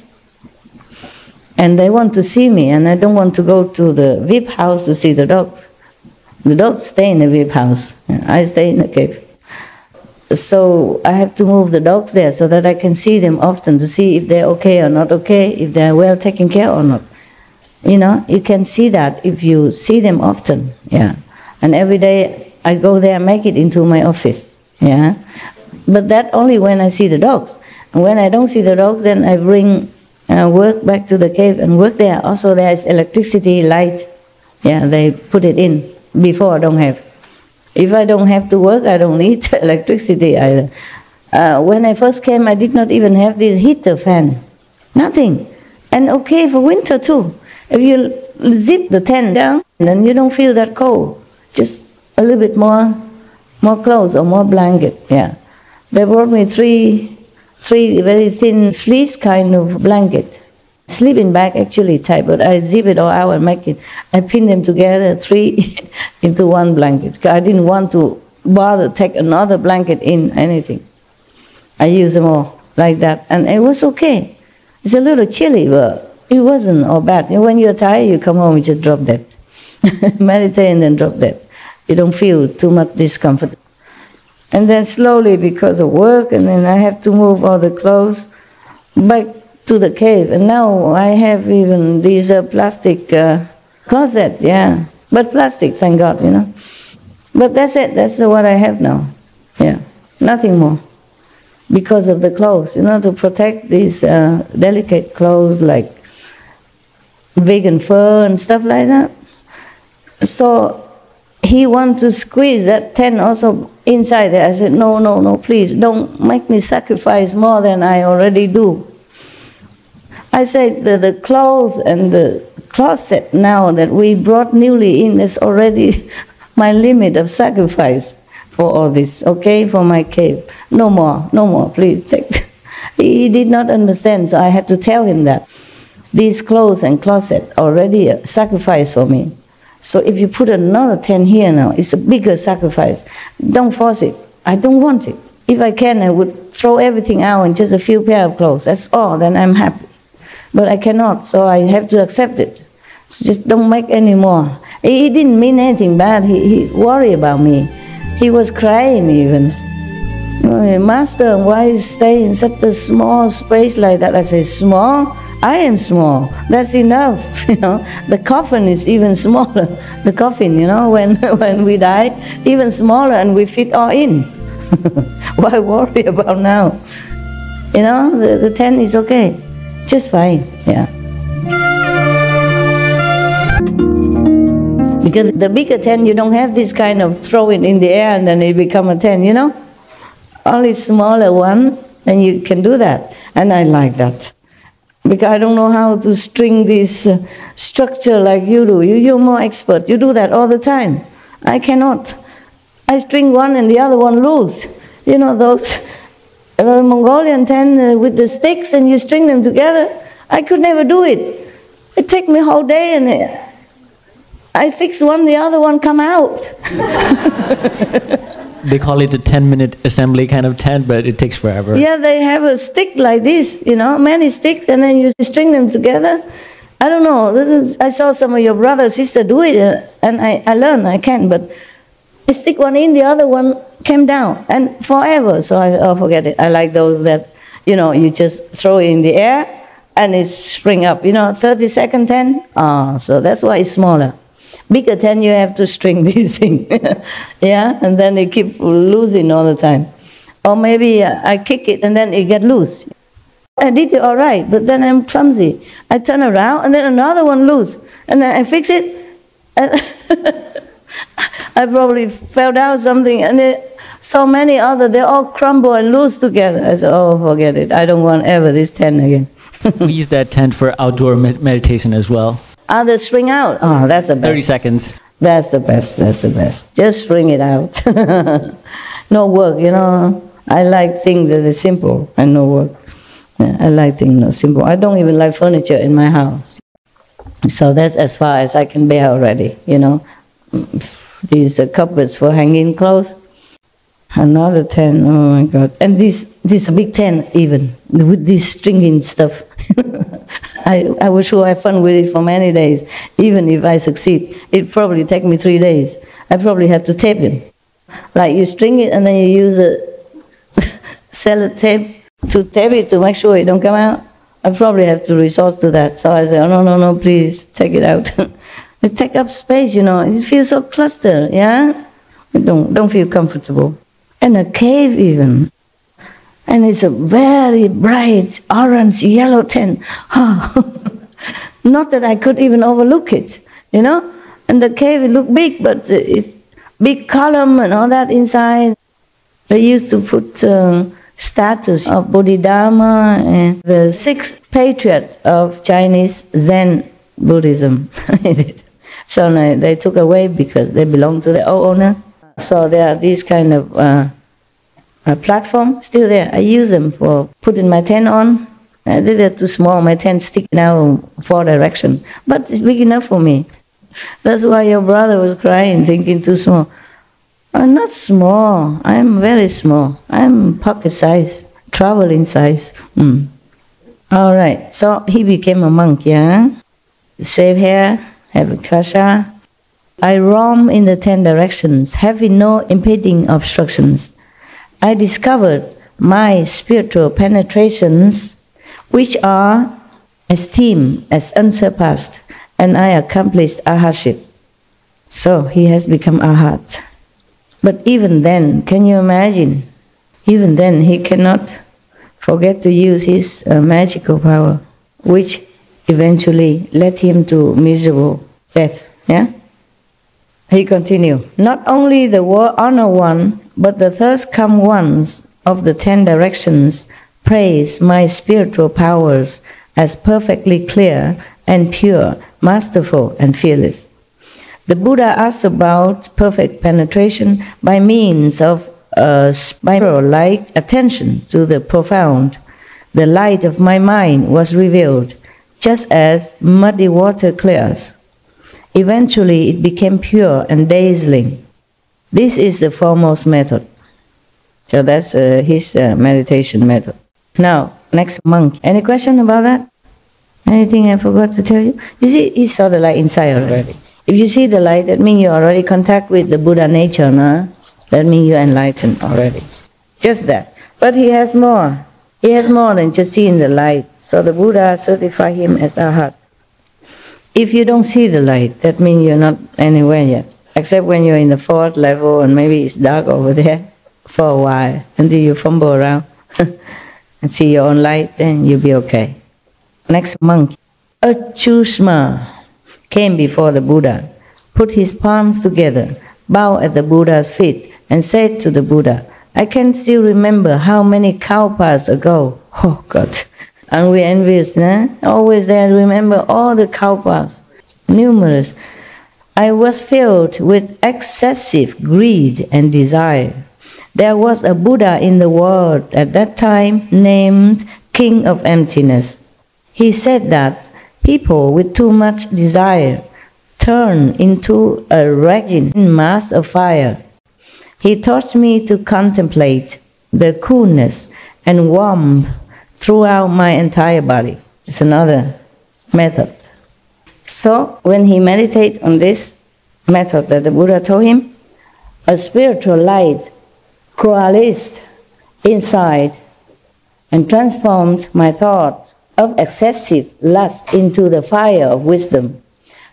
and they want to see me, and I don't want to go to the VIP house to see the dogs. The dogs stay in the VIP house. I stay in the cave. So I have to move the dogs there so that I can see them often to see if they're okay or not okay, if they're well taken care or not. You know, you can see that if you see them often, yeah. And every day I go there and make it into my office, yeah. But that only when I see the dogs. And when I don't see the dogs, then I bring work back to the cave and work there. Also there is electricity, light, yeah, they put it in. Before I don't have. If I don't have to work, I don't need electricity either. When I first came, I did not even have this heater fan. Nothing. And okay for winter too. If you zip the tent down, then you don't feel that cold. Just a little bit more clothes or more blanket, yeah. They brought me three very thin fleece kind of blanket. Sleeping bag actually type, but I zip it all out and make it. I pin them together, 3 into one blanket. I didn't want to bother take another blanket in anything. I use them all like that, and it was okay. It's a little chilly, but it wasn't all bad. When you're tired, you come home, you just drop that. Meditate and then drop that. You don't feel too much discomfort. And then slowly, because of work, and then I have to move all the clothes back to the cave. And now I have even these plastic closet, yeah. But plastic, thank God, you know. But that's it, that's what I have now, yeah. Nothing more. Because of the clothes, you know, to protect these delicate clothes like vegan fur and stuff like that. So he wanted to squeeze that tent also inside there. I said, no, no, no, please, don't make me sacrifice more than I already do. I said the clothes and the closet now that we brought newly in is already my limit of sacrifice for all this, okay, for my cave. No more, please take. He did not understand, so I had to tell him that. These clothes and closet already a sacrifice for me. So if you put another tent here now, it's a bigger sacrifice. Don't force it. I don't want it. If I can, I would throw everything out in just a few pair of clothes. That's all, then I'm happy. But I cannot, so I have to accept it. So just don't make any more. He didn't mean anything bad. He worried about me. He was crying even. Master, why you stay in such a small space like that? I say, small? I am small. That's enough, you know. The coffin is even smaller. The coffin, you know, when we die, even smaller, and we fit all in. Why worry about now? You know, the tent is okay. Just fine, yeah. Because the bigger tent, you don't have this kind of throw it in the air and then it become a tent, you know? Only smaller one, and you can do that. And I like that. Because I don't know how to string this structure like you do. You're more expert. You do that all the time. I cannot. I string one and the other one loose. You know, those Mongolian tent with the sticks and you string them together. I could never do it. It takes me a whole day and I fix one, the other one come out. They call it a 10-minute assembly kind of tent, but it takes forever. Yeah, they have a stick like this, you know, many sticks, and then you string them together. I don't know, I saw some of your brother and sister do it, and I learned, I can, but I stick one in, the other one came down, and forever, so I forget it. I like those that, you know, you just throw it in the air, and it spring up, you know, 30-second tent, so that's why it's smaller. Bigger tent, you have to string this thing, yeah, and then it keep losing all the time. Or maybe I kick it and then it get loose. I did it all right, but then I'm clumsy. I turn around and then another one loose, and then I fix it, and I probably fell down something, and so many other, they all crumble and loose together. I said, oh, forget it. I don't want ever this tent again. We use that tent for outdoor meditation as well. Others string out. Oh, that's the best. 30 seconds. That's the best, that's the best. Just string it out. No work, you know. I like things that are simple and no work. Yeah, I like things that are simple. I don't even like furniture in my house. So that's as far as I can bear already, you know. These cupboards for hanging clothes. Another 10, oh my God. And this big 10 even, with this stringing stuff. I was sure I have fun with it for many days. Even if I succeed, it probably take me 3 days. I probably have to tape it. Like you string it and then you use a sellotape to tape it to make sure it don't come out. I probably have to resort to that. So I say, oh, no, please, take it out. It take up space, you know. It feels so clustered, yeah? Don't feel comfortable. And a cave even. And it's a very bright orange yellow tint. Oh. Not that I could even overlook it, you know. And the cave, it looked big, but it's big column and all that inside. They used to put statues of Bodhidharma and the 6th patriarch of Chinese Zen Buddhism. So they took away because they belong to the old owner. So there are these kind of platform still there. I use them for putting my tent on. They're too small, my tent sticking out 4 directions. But it's big enough for me. That's why your brother was crying, thinking too small. I'm not small, I'm very small. I'm pocket size, traveling size. All right, so he became a monk, yeah? Shave hair, have a kasha. I roam in the 10 directions, having no impeding obstructions. I discovered my spiritual penetrations, which are esteemed as unsurpassed, and I accomplished arhatship. So he has become arhat. But even then, can you imagine? Even then, he cannot forget to use his magical power, which eventually led him to miserable death. Yeah? He continued, not only the honor one, but the thirst come ones of the 10 directions praise my spiritual powers as perfectly clear and pure, masterful and fearless. The Buddha asked about perfect penetration by means of a spiral-like attention to the profound. The light of my mind was revealed, just as muddy water clears. Eventually it became pure and dazzling. This is the foremost method. So that's his meditation method. Now, next monk. Any question about that? Anything I forgot to tell you? You see, he saw the light inside already. If you see the light, that means you already contact with the Buddha nature, no? That means you're enlightened already. Just that. But he has more. He has more than just seeing the light. So the Buddha certified him as arhat. If you don't see the light, that means you're not anywhere yet. Except when you're in the 4th level and maybe it's dark over there for a while until you fumble around and see your own light, then you'll be okay. Next monk. Achusma came before the Buddha, put his palms together, bowed at the Buddha's feet, and said to the Buddha, I can still remember how many kalpas ago. Oh God, aren't we envious, nah? Always there, remember all the kalpas, numerous. I was filled with excessive greed and desire. There was a Buddha in the world at that time named King of Emptiness. He said that people with too much desire turn into a raging mass of fire. He taught me to contemplate the coolness and warmth throughout my entire body. It's another method. So when he meditated on this method that the Buddha told him, a spiritual light coalesced inside and transformed my thoughts of excessive lust into the fire of wisdom.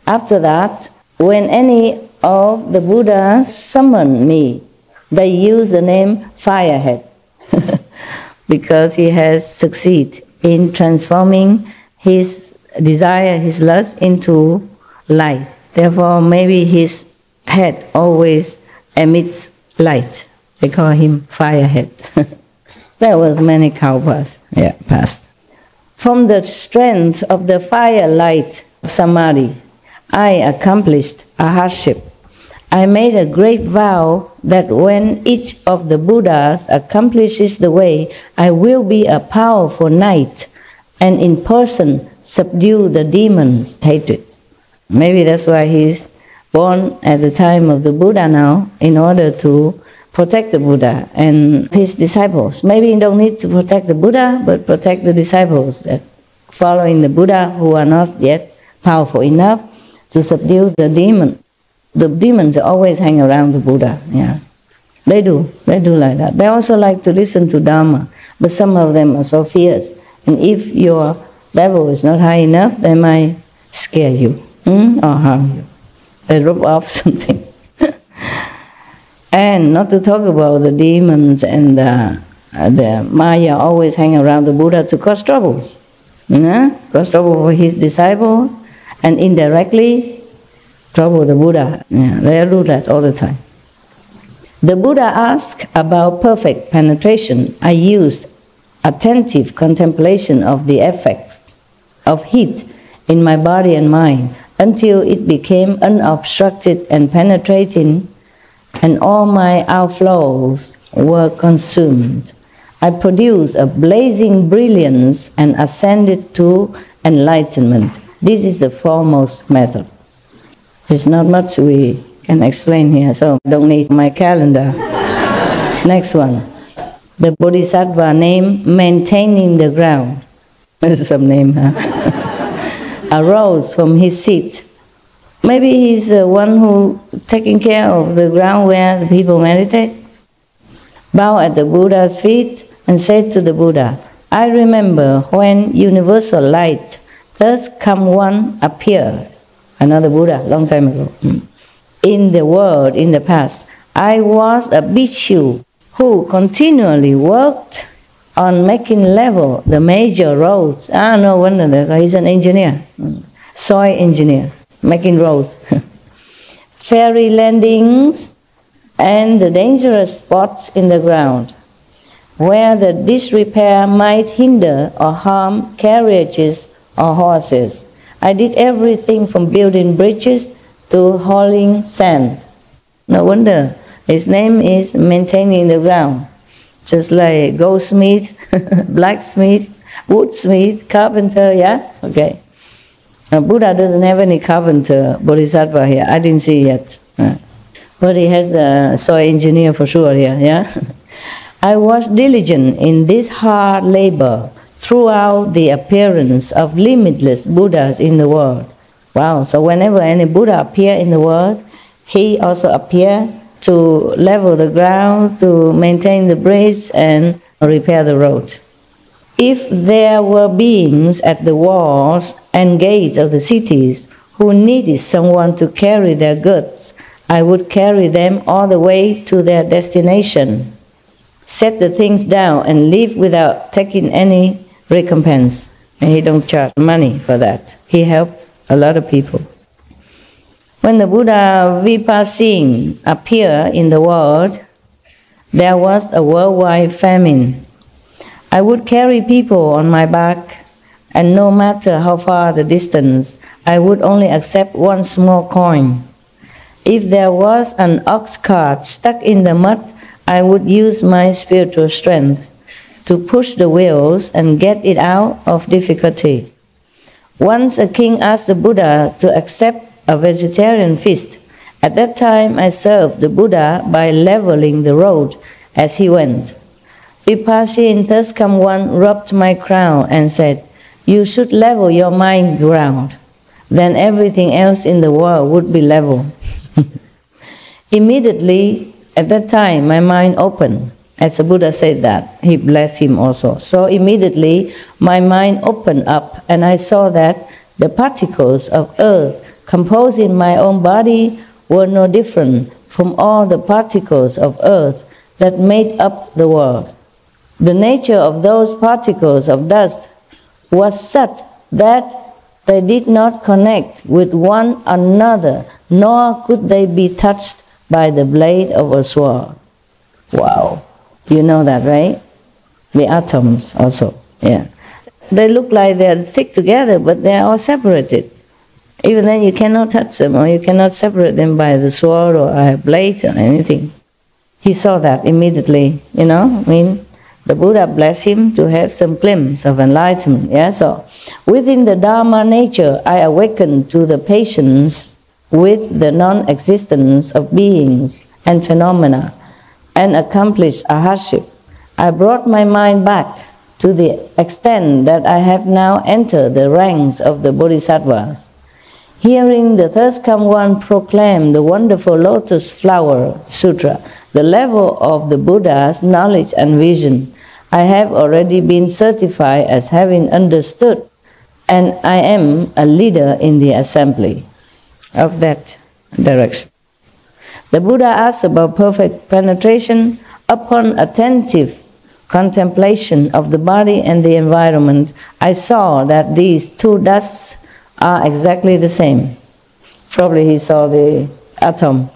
After that, when any of the Buddhas summoned me, they use the name Firehead because he has succeeded in transforming his desire, his lust into light. Therefore, maybe his head always emits light. They call him Firehead. There was many kalpas, passed. From the strength of the fire light of Samadhi, I accomplished a hardship. I made a great vow that when each of the Buddhas accomplishes the way, I will be a powerful knight and in person subdue the demons' hatred. Maybe that's why he's born at the time of the Buddha now, in order to protect the Buddha and his disciples. Maybe you don't need to protect the Buddha, but protect the disciples that following the Buddha who are not yet powerful enough to subdue the demon. The demons always hang around the Buddha. Yeah, they do like that. They also like to listen to Dharma, but some of them are so fierce. And if your level is not high enough, they might scare you or harm you. They rub off something. And not to talk about the demons and the Maya always hang around the Buddha to cause trouble. Cause trouble for his disciples and indirectly trouble the Buddha. Yeah, they do that all the time. The Buddha asked about perfect penetration. I used attentive contemplation of the effects of heat in my body and mind until it became unobstructed and penetrating, and all my outflows were consumed. I produced a blazing brilliance and ascended to enlightenment. This is the foremost method. There's not much we can explain here, so I don't need my calendar. Next one. The Bodhisattva name, maintaining the ground. This is some name, huh? Arose from his seat. Maybe he's the one who taking care of the ground where the people meditate. Bowed at the Buddha's feet and said to the Buddha, I remember when universal light, thus come one, appeared. Another Buddha, long time ago. In the world, in the past, I was a bhikkhu who continually worked on making level the major roads. No wonder that he's an engineer, soil engineer, making roads. Ferry landings and the dangerous spots in the ground where the disrepair might hinder or harm carriages or horses. I did everything from building bridges to hauling sand. No wonder his name is maintaining the ground. Just like goldsmith, blacksmith, woodsmith, carpenter, yeah? Okay. Buddha doesn't have any carpenter, bodhisattva here. I didn't see yet. But he has a soil engineer for sure here, yeah? I was diligent in this hard labor throughout the appearance of limitless Buddhas in the world. Wow, so whenever any Buddha appear in the world, he also appear to level the ground, to maintain the bridge and repair the road. If there were beings at the walls and gates of the cities who needed someone to carry their goods, I would carry them all the way to their destination, set the things down and leave without taking any recompense. And he don't charge money for that. He helped a lot of people. When the Buddha Vipassing appeared in the world, there was a worldwide famine. I would carry people on my back, and no matter how far the distance, I would only accept one small coin. If there was an ox cart stuck in the mud, I would use my spiritual strength to push the wheels and get it out of difficulty. Once a king asked the Buddha to accept a vegetarian feast. At that time, I served the Buddha by leveling the road as he went. Vipassing thus come one rubbed my crown and said, you should level your mind ground. Then everything else in the world would be level. Immediately, at that time, my mind opened. As the Buddha said that, he blessed him also. So immediately, my mind opened up and I saw that the particles of earth composing my own body were no different from all the particles of earth that made up the world. The nature of those particles of dust was such that they did not connect with one another, nor could they be touched by the blade of a sword. Wow. You know that, right? The atoms also, yeah. They look like they're thick together, but they're all separated. Even then you cannot touch them, or you cannot separate them by the sword or a blade or anything. He saw that immediately, you know. I mean, the Buddha blessed him to have some glimpse of enlightenment. Yeah, so within the Dharma nature, I awakened to the patience with the non-existence of beings and phenomena, and accomplished a hardship. I brought my mind back to the extent that I have now entered the ranks of the Bodhisattvas. Hearing the thirst come one proclaim the wonderful Lotus Flower Sutra, the level of the Buddha's knowledge and vision, I have already been certified as having understood, and I am a leader in the assembly of that direction. The Buddha asked about perfect penetration. Upon attentive contemplation of the body and the environment, I saw that these two dusts are exactly the same. Probably he saw the atom.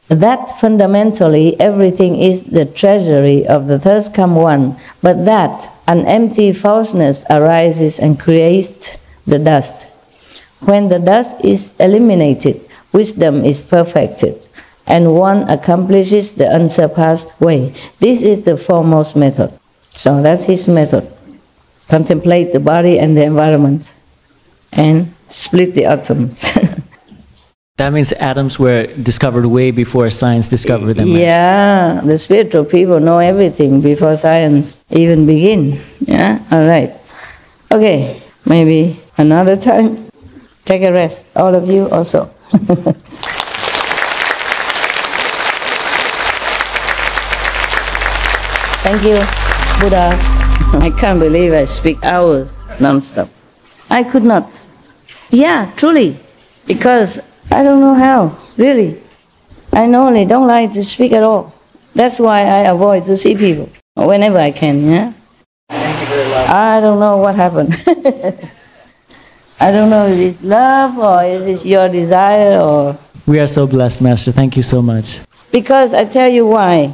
That fundamentally everything is the treasury of the thirst come one, but that an empty falseness arises and creates the dust. When the dust is eliminated, wisdom is perfected, and one accomplishes the unsurpassed way. This is the foremost method. So that's his method. Contemplate the body and the environment, and split the atoms. That means atoms were discovered way before science discovered them. Yeah, the spiritual people know everything before science even begin. Yeah, all right. Okay, maybe another time. Take a rest, all of you also. Thank you, Buddhas. I can't believe I speak hours non-stop. I could not. Yeah, truly, because I don't know how, really. I normally don't like to speak at all. That's why I avoid to see people whenever I can, yeah? Thank you very much. I don't know what happened. I don't know if it's love or is it your desire or... We are so blessed, Master. Thank you so much. Because I tell you why.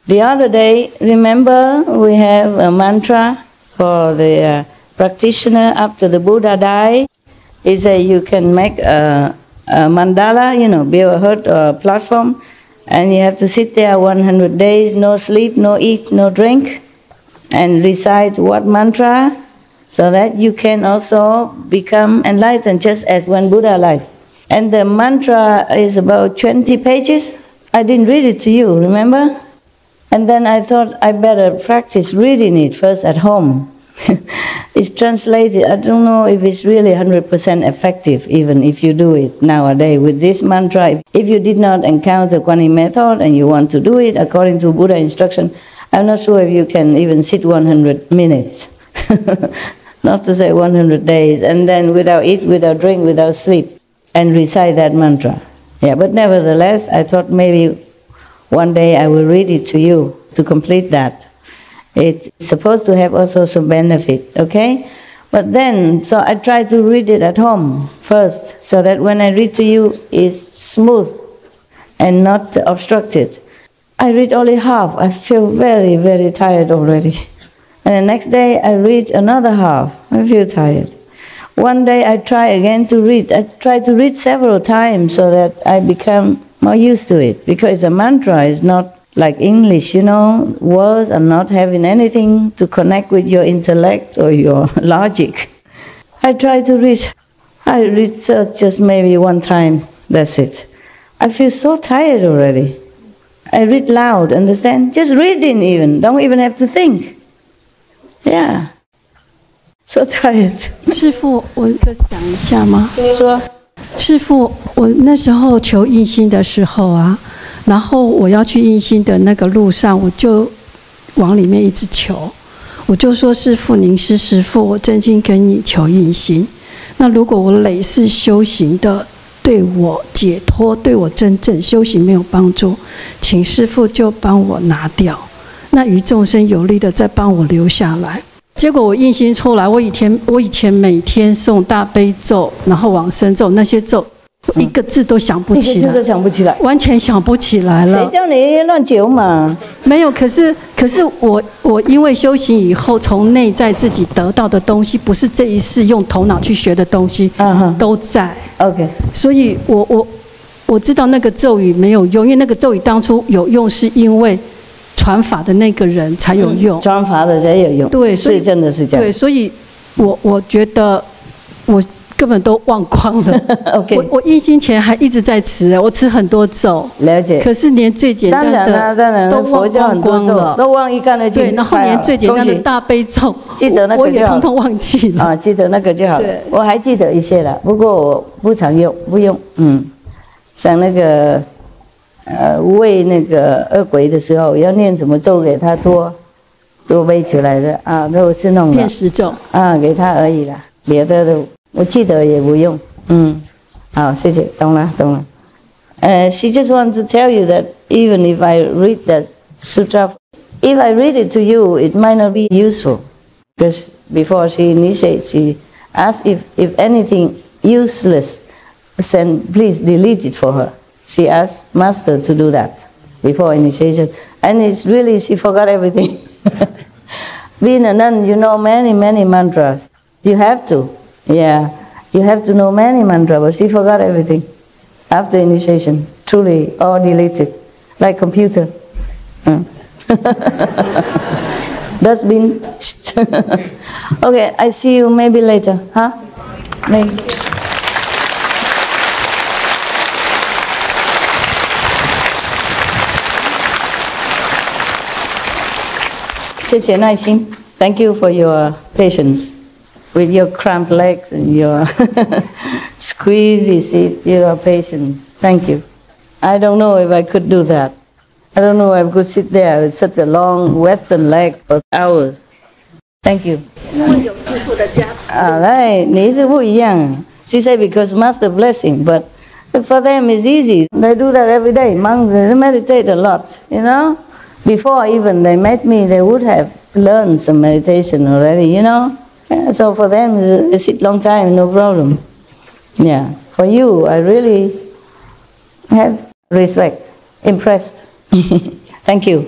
The other day, remember we have a mantra for the practitioner after the Buddha died. He said you can make a mandala, you know, build a hut or a platform, and you have to sit there 100 days, no sleep, no eat, no drink, and recite what mantra, so that you can also become enlightened just as when Buddha lived. And the mantra is about 20 pages. I didn't read it to you, remember? And then I thought I better practice reading it first at home. It's translated. I don't know if it's really 100% effective, even if you do it nowadays with this mantra. If you did not encounter Kuan Yin method and you want to do it according to Buddha instruction, I'm not sure if you can even sit 100 minutes, not to say 100 days, and then without eat, without drink, without sleep, and recite that mantra. Yeah, but nevertheless, I thought maybe one day I will read it to you to complete that. It's supposed to have also some benefit, okay? But then, so I try to read it at home first, so that when I read to you, it's smooth and not obstructed. I read only half. I feel very, very tired already. And the next day, I read another half. I feel tired. One day, I try again to read. I try to read several times so that I become more used to it. Because a mantra is not like English, you know, words are not having anything to connect with your intellect or your logic. I try to read. I read just maybe one time, that's it. I feel so tired already. I read loud, understand? Just reading even, don't even have to think. Yeah. So tired. 师父，我可以讲一下吗？说。师父，我那时候求印心的时候啊，然后我要去印心的那个路上，我就往里面一直求，我就说：“师父，您是师父，我真心跟你求印心。那如果我累世修行的对我解脱、对我真正修行没有帮助，请师父就帮我拿掉。那于众生有利的，再帮我留下来。”结果我印心出来，我以前每天诵大悲咒，然后往生咒，那些咒一个字都想不起来，一个字都想不起来，完全想不起来了。谁叫你乱讲嘛？没有，可是我因为修行以后，从内在自己得到的东西，不是这一世用头脑去学的东西，都在。OK， 所以我知道那个咒语没有用，因为那个咒语当初有用，是因为传法的那个人才有用，传法的才有用。对，是真的是这样。对，所以我觉得我根本都忘光了。OK， 我印心前还一直在持，我持很多咒。了解。可是连最简单的当然都佛教很多忘光了，都忘一干二净。对，然后连最简单的大悲咒，记得那个我也通通忘记了。啊，记得那个就好了。我还记得一些了，不过我不常用，不用。像那个喂那个恶鬼的时候，要念什么咒给他多喂出来的啊，都是弄遍识咒啊，给他而已啦，别的都我记得也不用。好，谢谢，懂了。She just wants to tell you that even if I read that sutra, if I read it to you, it might not be useful, because before she initiates, she asks if anything useless, then please delete it for her. She asked Master to do that before initiation, and it's really she forgot everything. Being a nun, you know many mantras. You have to, you have to know many mantras, but she forgot everything after initiation. Truly, all deleted, like computer. Dustbin. Okay, I see you maybe later, huh? Maybe. 谢谢耐心 Thank you for your patience with your cramped legs and your squeezy seat, your patience. Thank you. I don't know if I could do that. I don't know if I could sit there with such a long Western leg for hours. Thank you. 来，你是不一样。She said because Master blessing, but for them it's easy. They do that every day. Monks, they meditate a lot, you know. Before even they met me, they would have learned some meditation already, you know. So for them, it's sit long time, no problem. Yeah. For you, I really have respect, impressed. Thank you.